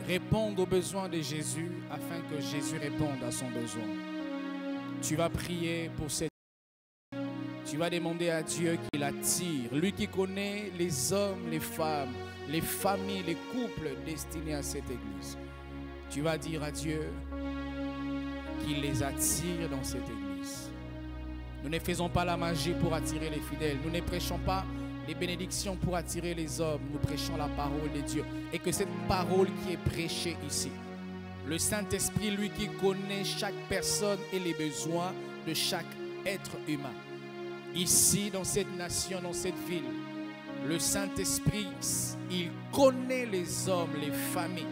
réponde aux besoins de Jésus afin que Jésus réponde à son besoin. Tu vas prier pour cette... Tu vas demander à Dieu qu'il attire, lui qui connaît les hommes, les femmes, les familles, les couples destinés à cette église. Tu vas dire à Dieu qu'il les attire dans cette église. Nous ne faisons pas la magie pour attirer les fidèles. Nous ne prêchons pas les bénédictions pour attirer les hommes. Nous prêchons la parole de Dieu. Et que cette parole qui est prêchée ici, le Saint-Esprit, lui qui connaît chaque personne et les besoins de chaque être humain. Ici, dans cette nation, dans cette ville, le Saint-Esprit, il connaît les hommes, les familles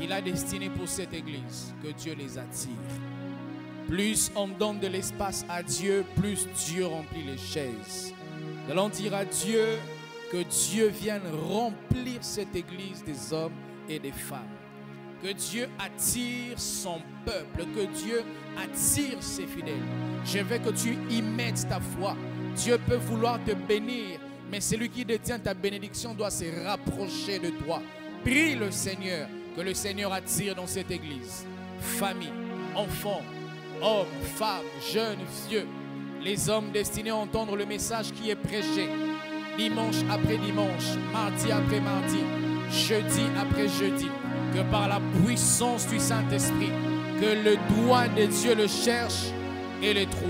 qu'il a destinées pour cette église. Que Dieu les attire. Plus on donne de l'espace à Dieu, plus Dieu remplit les chaises. Nous allons dire à Dieu que Dieu vienne remplir cette église des hommes et des femmes. Que Dieu attire son peuple, que Dieu attire ses fidèles. Je veux que tu y mettes ta foi. Dieu peut vouloir te bénir, mais celui qui détient ta bénédiction doit se rapprocher de toi. Prie le Seigneur, que le Seigneur attire dans cette église. Famille, enfants, hommes, femmes, jeunes, vieux. Les hommes destinés à entendre le message qui est prêché. Dimanche après dimanche, mardi après mardi, jeudi après jeudi. Que par la puissance du Saint-Esprit, que le doigt de Dieu le cherche et le trouve.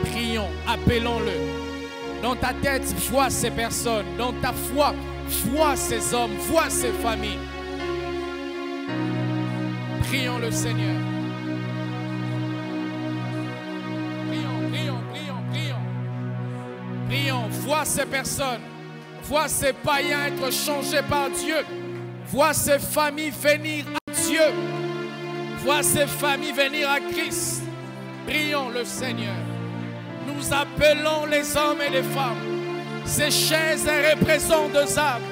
Prions, appelons-le. Dans ta tête, vois ces personnes. Dans ta foi, vois ces hommes, vois ces familles. Prions le Seigneur. Prions, prions, prions, prions. Vois ces personnes, vois ces païens être changés par Dieu. Vois ces familles venir à Dieu. Vois ces familles venir à Christ. Prions le Seigneur. Nous appelons les hommes et les femmes. Ces chaises représentent des âmes.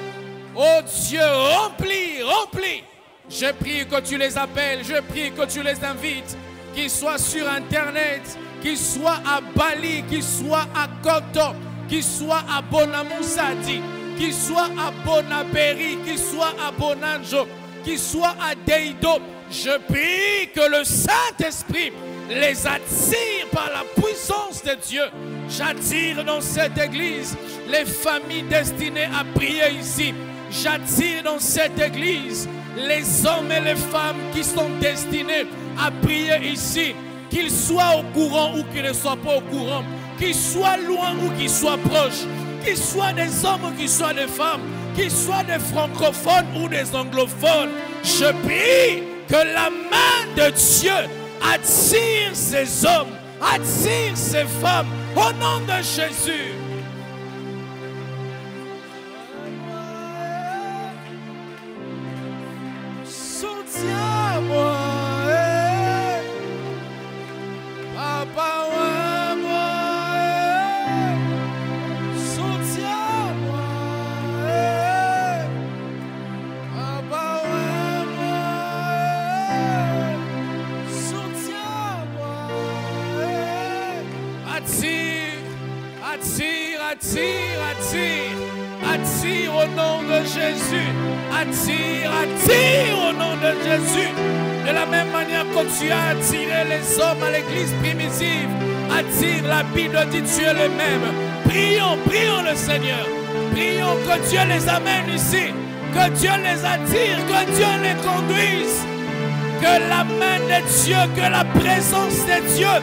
Oh Dieu, remplis, remplis. Je prie que tu les appelles, je prie que tu les invites. Qu'ils soient sur Internet, qu'ils soient à Bali, qu'ils soient à Koto, qu'ils soient à Bonamoussadi, qu'ils soient à Bonaberi, qu'ils soient à Bonanjo, qu'ils soient à Deido. Je prie que le Saint-Esprit les attire par la puissance de Dieu. J'attire dans cette église les familles destinées à prier ici. J'attire dans cette église les hommes et les femmes qui sont destinés à prier ici. Qu'ils soient au courant ou qu'ils ne soient pas au courant. Qu'ils soient loin ou qu'ils soient proches. Qu'ils soient des hommes ou qu'ils soient des femmes. Qu'ils soient des francophones ou des anglophones. Je prie que la main de Dieu attire ces hommes, attire ces femmes, au nom de Jésus. Soutiens-moi, Papa, moi, soutiens-moi, Papa, attire, attire, attire, attire, attire au nom de Jésus. Attire, attire au nom de Jésus. De la même manière que tu as attiré les hommes à l'église primitive, attire, la Bible dit tu es le même. Prions, prions le Seigneur. Prions que Dieu les amène ici. Que Dieu les attire, que Dieu les conduise. Que la main de Dieu, que la présence de Dieu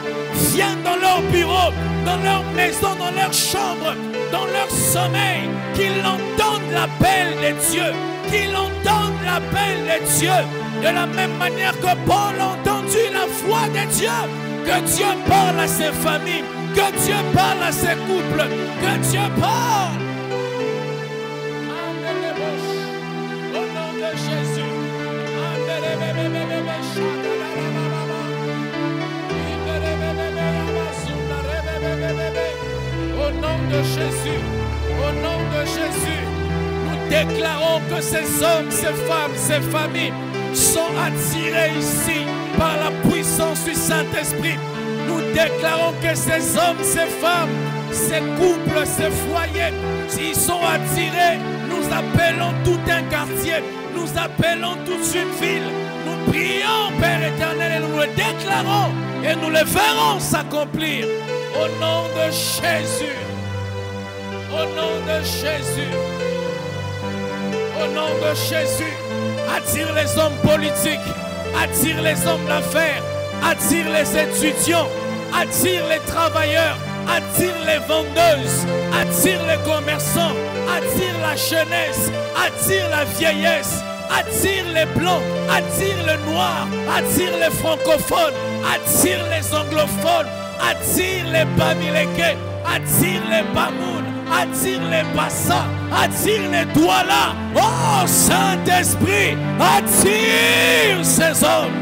vienne dans leur bureau, dans leur maison, dans leur chambre, dans leur sommeil. Qu'ils entendent l'appel de Dieu. Qu'ils entendent l'appel de Dieu. De la même manière que Paul a entendu la voix de Dieu. Que Dieu parle à ses familles. Que Dieu parle à ses couples. Que Dieu parle. Au nom de Jésus. Au nom de Jésus, au nom de Jésus, nous déclarons que ces hommes, ces femmes, ces familles sont attirés ici par la puissance du Saint-Esprit. Nous déclarons que ces hommes, ces femmes, ces couples, ces foyers, s'ils sont attirés, nous appelons tout un quartier, nous appelons toute une ville. Nous prions, Père éternel, et nous le déclarons et nous le verrons s'accomplir. Au nom de Jésus. Au nom de Jésus. Au nom de Jésus. Attire les hommes politiques. Attire les hommes d'affaires. Attire les étudiants. Attire les travailleurs. Attire les vendeuses. Attire les commerçants. Attire la jeunesse. Attire la vieillesse. Attire les blancs, attire les noirs, attire les francophones, attire les anglophones, attire les Bamileke, attire les Bamoun, attire les Bassa, attire les Douala. Oh Saint-Esprit, attire ces hommes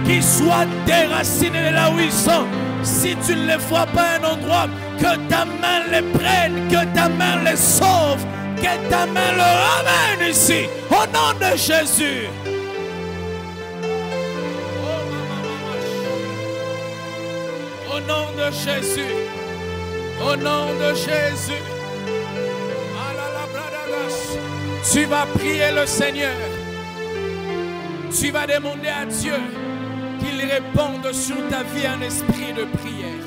qui soient déracinés de là où ils sont. Si tu ne les vois pas à un endroit, que ta main les prenne, que ta main les sauve. Que ta main le ramène ici, au nom de Jésus. Au nom de Jésus. Au nom de Jésus. Tu vas prier le Seigneur. Tu vas demander à Dieu qu'il réponde sur ta vie un esprit de prière.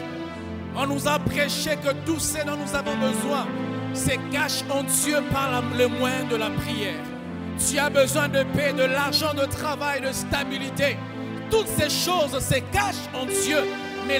On nous a prêché que tout ce dont nous avons besoin se cache en Dieu par le moyen de la prière. Tu as besoin de paix, de l'argent, de travail, de stabilité. Toutes ces choses se cachent en Dieu. Mais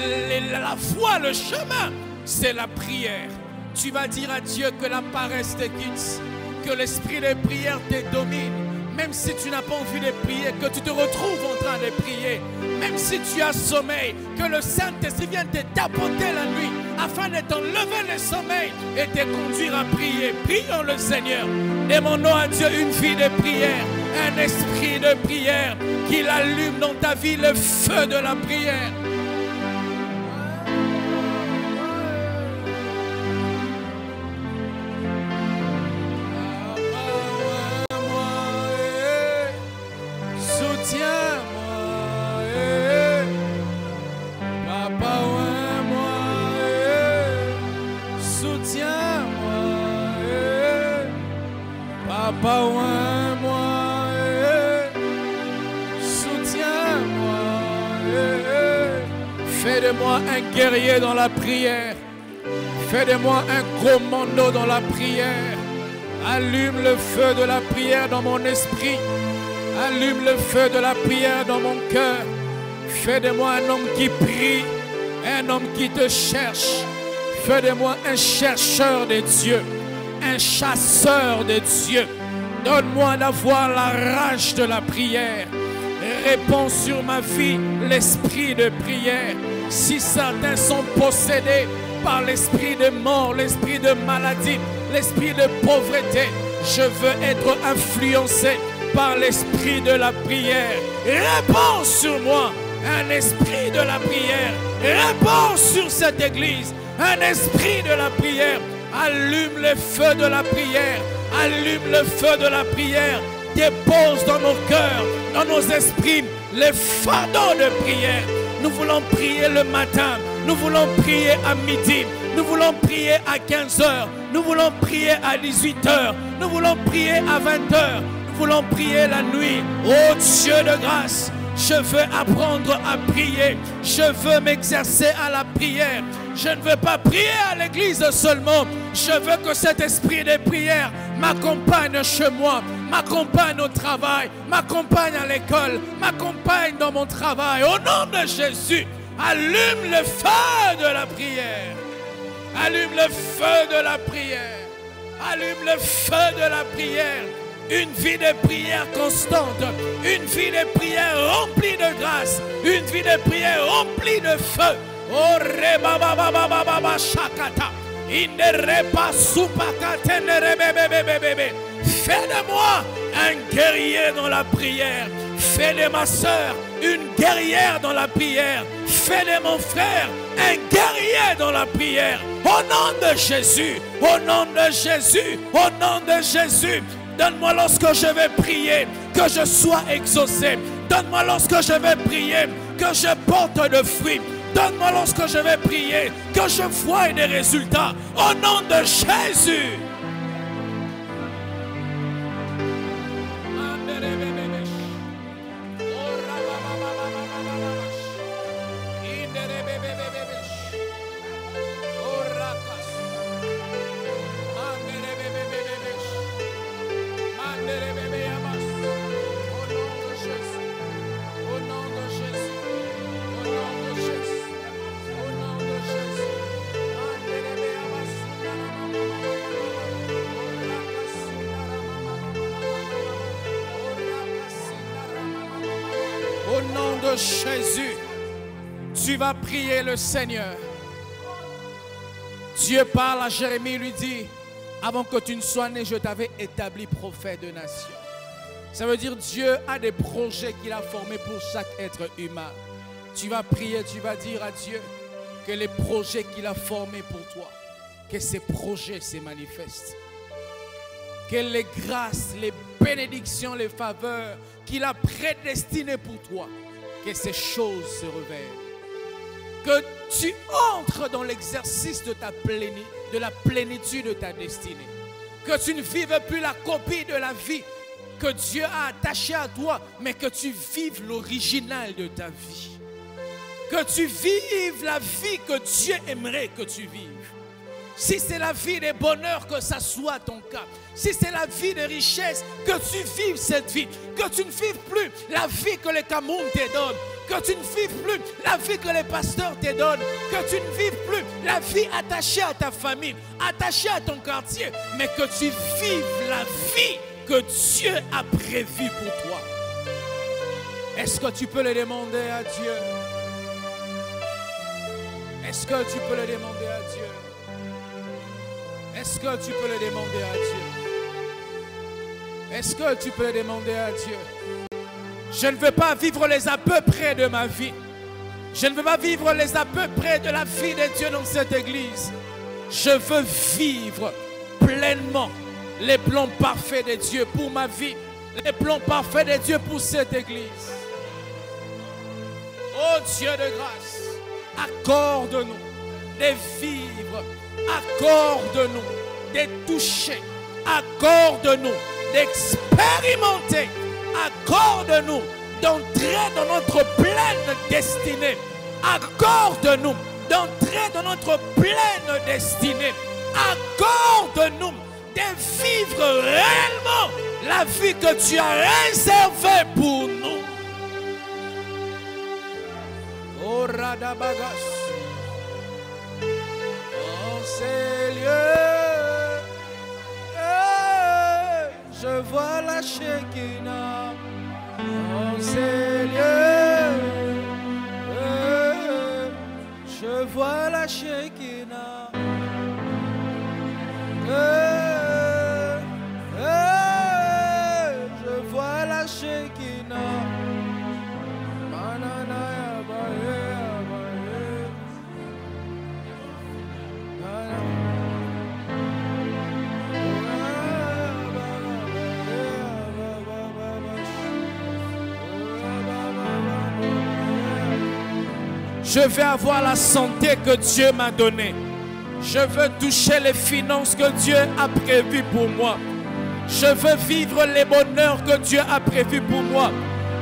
la foi, le chemin, c'est la prière. Tu vas dire à Dieu que la paresse te quitte, que l'esprit de prière te domine. Même si tu n'as pas envie de prier, que tu te retrouves en train de prier. Même si tu as sommeil, que le Saint-Esprit vienne te tapoter la nuit. afin de t'enlever le sommeil et te conduire à prier. Prions le Seigneur. Demandons à Dieu une vie de prière, un esprit de prière, qu'il allume dans ta vie le feu de la prière. Papa, oins-moi, soutiens-moi, Fais de moi un guerrier dans la prière. Fais de moi un commando dans la prière. Allume le feu de la prière dans mon esprit. Allume le feu de la prière dans mon cœur. Fais de moi un homme qui prie, un homme qui te cherche. Fais de moi un chercheur de Dieu, un chasseur de Dieu. Donne-moi d'avoir la rage de la prière. Répands sur ma vie l'esprit de prière. Si certains sont possédés par l'esprit de mort, l'esprit de maladie, l'esprit de pauvreté, je veux être influencé par l'esprit de la prière. Répands sur moi un esprit de la prière. Répands sur cette église un esprit de la prière. Allume le feu de la prière. Allume le feu de la prière. Dépose dans nos cœurs, dans nos esprits, les fardeaux de prière. Nous voulons prier le matin. Nous voulons prier à midi. Nous voulons prier à 15h. Nous voulons prier à 18h. Nous voulons prier à 20h. Nous voulons prier la nuit. Oh Dieu de grâce, je veux apprendre à prier. Je veux m'exercer à la prière. Je ne veux pas prier à l'église seulement. Je veux que cet esprit de prière m'accompagne chez moi, m'accompagne au travail, m'accompagne à l'école, m'accompagne dans mon travail. Au nom de Jésus, allume le feu de la prière. Allume le feu de la prière. Allume le feu de la prière. Une vie de prière constante. Une vie de prière remplie de grâce. Une vie de prière remplie de feu. Oh reba baba baba baba shakata. Inerepa supakate nerebebebebebe. Fais de moi un guerrier dans la prière. Fais de ma soeur une guerrière dans la prière. Fais de mon frère un guerrier dans la prière. Au nom de Jésus, au nom de Jésus, au nom de Jésus. Donne-moi lorsque je vais prier que je sois exaucé. Donne-moi lorsque je vais prier que je porte de fruits. Donne-moi lorsque je vais prier que je voie des résultats. Au nom de Jésus. Au nom de Jésus, tu vas prier le Seigneur. Dieu parle à Jérémie, lui dit, avant que tu ne sois né, je t'avais établi prophète de nation. Ça veut dire Dieu a des projets qu'il a formés pour chaque être humain. Tu vas prier, tu vas dire à Dieu que les projets qu'il a formés pour toi, que ces projets se manifestent. Que les grâces, les bénédictions, les faveurs qu'il a prédestinées pour toi, que ces choses se révèlent. Que tu entres dans l'exercice de la plénitude de ta destinée. Que tu ne vives plus la copie de la vie que Dieu a attachée à toi, mais que tu vives l'original de ta vie. Que tu vives la vie que Dieu aimerait que tu vives. Si c'est la vie de bonheur, que ça soit ton cas. Si c'est la vie de richesse, que tu vives cette vie. Que tu ne vives plus la vie que les Cameroun te donnent. Que tu ne vives plus la vie que les pasteurs te donnent. Que tu ne vives plus la vie attachée à ta famille, attachée à ton quartier. Mais que tu vives la vie que Dieu a prévue pour toi. Est-ce que tu peux le demander à Dieu? Est-ce que tu peux le demander à Dieu? Est-ce que tu peux le demander à Dieu? Est-ce que tu peux le demander à Dieu? Je ne veux pas vivre les à peu près de ma vie. Je ne veux pas vivre les à peu près de la vie de Dieu dans cette église. Je veux vivre pleinement les plans parfaits de Dieu pour ma vie. Les plans parfaits de Dieu pour cette église. Oh Dieu de grâce, accorde-nous de vivre. Accorde-nous de toucher. Accorde-nous d'expérimenter. Accorde-nous d'entrer dans notre pleine destinée. Accorde-nous d'entrer dans notre pleine destinée. Accorde-nous de vivre réellement la vie que tu as réservée pour nous. Oh Radabagas, en ces lieux, je vois la Shekinah. En ces lieux, je vois la Shekinah. Je vois la Shekinah. Je veux avoir la santé que Dieu m'a donnée. Je veux toucher les finances que Dieu a prévues pour moi. Je veux vivre les bonheurs que Dieu a prévus pour moi.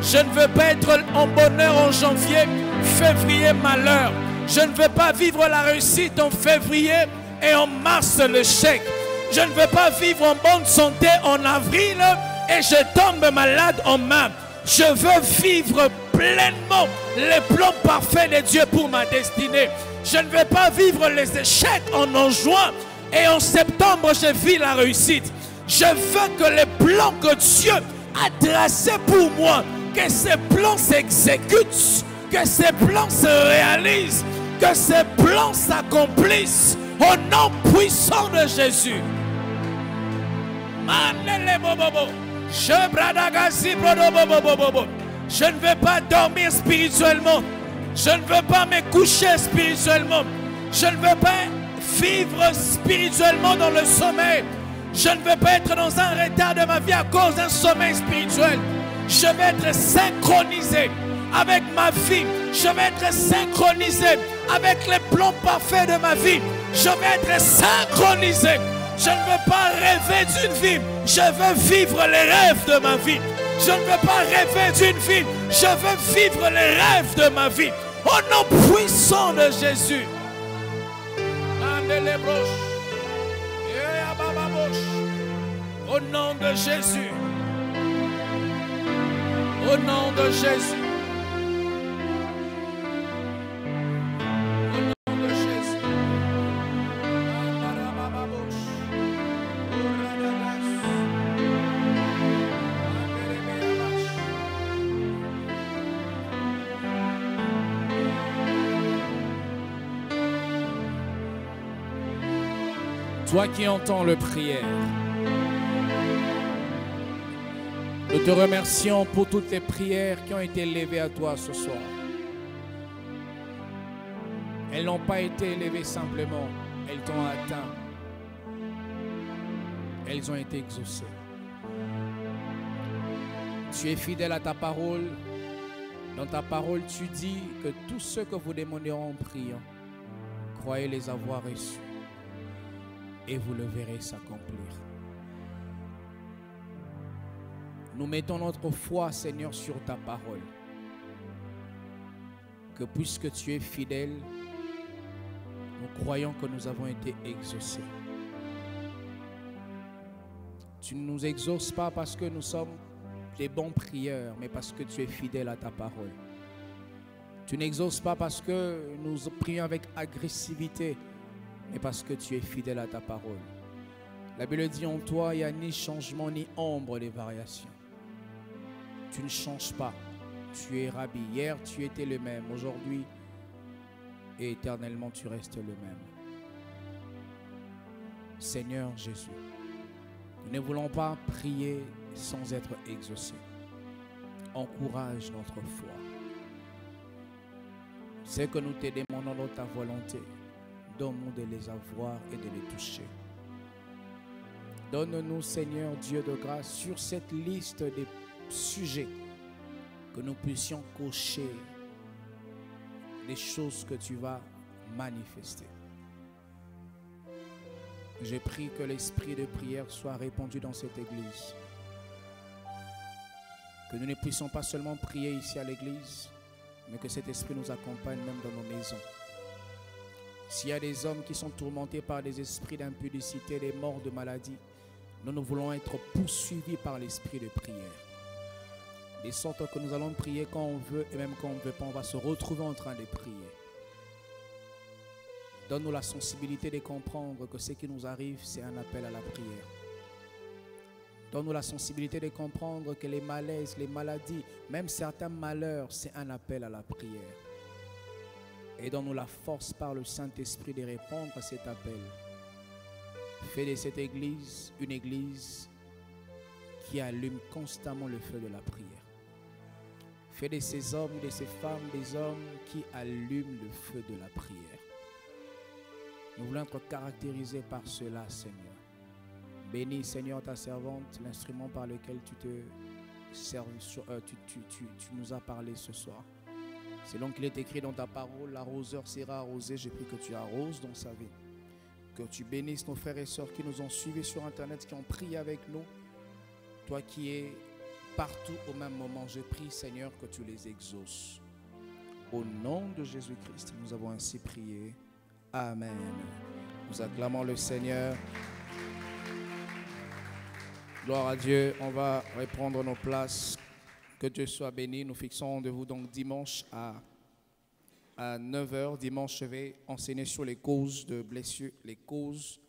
Je ne veux pas être en bonheur en janvier, février malheur. Je ne veux pas vivre la réussite en février et en mars le chèque. Je ne veux pas vivre en bonne santé en avril et je tombe malade en mars. Je veux vivre pleinement les plans parfaits de Dieu pour ma destinée. Je ne veux pas vivre les échecs en juin et en septembre je vis la réussite. Je veux que les plans que Dieu a tracés pour moi, que ces plans s'exécutent, que ces plans se réalisent, que ces plans s'accomplissent au nom puissant de Jésus. Je ne veux pas dormir spirituellement. Je ne veux pas me coucher spirituellement. Je ne veux pas vivre spirituellement dans le sommeil. Je ne veux pas être dans un retard de ma vie à cause d'un sommeil spirituel. Je vais être synchronisé avec ma vie. Je vais être synchronisé avec les plans parfaits de ma vie. Je vais être synchronisé. Je ne veux pas rêver d'une vie. Je veux vivre les rêves de ma vie. Je ne veux pas rêver d'une vie. Je veux vivre les rêves de ma vie. Au nom puissant de Jésus. Au nom de Jésus. Au nom de Jésus. Au nom de Jésus. Toi qui entends le prière, nous te remercions pour toutes les prières qui ont été élevées à toi ce soir. Elles n'ont pas été élevées simplement, elles t'ont atteint. Elles ont été exaucées. Tu es fidèle à ta parole. Dans ta parole, tu dis que tout ce que vous demanderez en priant, croyez les avoir reçus. Et vous le verrez s'accomplir. Nous mettons notre foi, Seigneur, sur ta parole. Que puisque tu es fidèle, nous croyons que nous avons été exaucés. Tu ne nous exauces pas parce que nous sommes des bons prieurs, mais parce que tu es fidèle à ta parole. Tu n'exauces pas parce que nous prions avec agressivité, mais parce que tu es fidèle à ta parole. La Bible dit en toi, il n'y a ni changement ni ombre de variation. Tu ne changes pas. Tu es Rabbi. Hier, tu étais le même. Aujourd'hui, et éternellement tu restes le même. Seigneur Jésus, nous ne voulons pas prier sans être exaucés. Encourage notre foi. Ce que nous te demandons dans ta volonté, donne-nous de les avoir et de les toucher. Donne-nous, Seigneur Dieu de grâce, sur cette liste des sujets, que nous puissions cocher les choses que tu vas manifester. Je prie que l'esprit de prière soit répandu dans cette église. Que nous ne puissions pas seulement prier ici à l'église, mais que cet esprit nous accompagne même dans nos maisons. S'il y a des hommes qui sont tourmentés par des esprits d'impudicité, des morts de maladie, nous voulons être poursuivis par l'esprit de prière. De sorte que nous allons prier quand on veut et même quand on ne veut pas, on va se retrouver en train de prier. Donne-nous la sensibilité de comprendre que ce qui nous arrive, c'est un appel à la prière. Donne-nous la sensibilité de comprendre que les malaises, les maladies, même certains malheurs, c'est un appel à la prière. Et donne-nous la force par le Saint-Esprit de répondre à cet appel. Fais de cette église une église qui allume constamment le feu de la prière. Fais de ces hommes, de ces femmes, des hommes qui allument le feu de la prière. Nous voulons être caractérisés par cela, Seigneur. Bénis, Seigneur, ta servante, l'instrument par lequel tu nous as parlé ce soir. Selon qu'il est écrit dans ta parole, l'arroseur sera arrosé. Je prie que tu arroses dans sa vie. Que tu bénisses nos frères et sœurs qui nous ont suivis sur Internet, qui ont prié avec nous. Toi qui es partout au même moment, je prie, Seigneur, que tu les exauces. Au nom de Jésus-Christ, nous avons ainsi prié. Amen. Nous acclamons le Seigneur. Gloire à Dieu. On va reprendre nos places. Que Dieu soit béni. Nous fixons rendez-vous donc dimanche à 9h. Dimanche, je vais enseigner sur les causes de blessures, les causes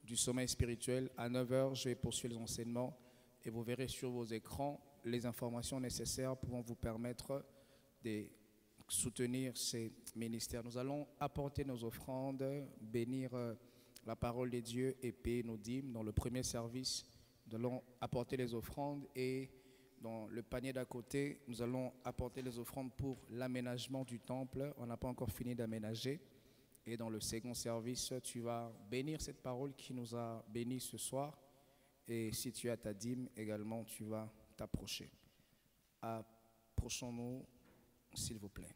du sommeil spirituel. À 9h, je vais poursuivre les enseignements et vous verrez sur vos écrans les informations nécessaires pour vous permettre de soutenir ces ministères. Nous allons apporter nos offrandes, bénir la parole de Dieu et payer nos dîmes. Dans le premier service, nous allons apporter les offrandes et dans le panier d'à côté, nous allons apporter les offrandes pour l'aménagement du temple. On n'a pas encore fini d'aménager. Et dans le second service, tu vas bénir cette parole qui nous a bénis ce soir. Et si tu as ta dîme également, tu vas t'approcher. Approchons-nous, s'il vous plaît.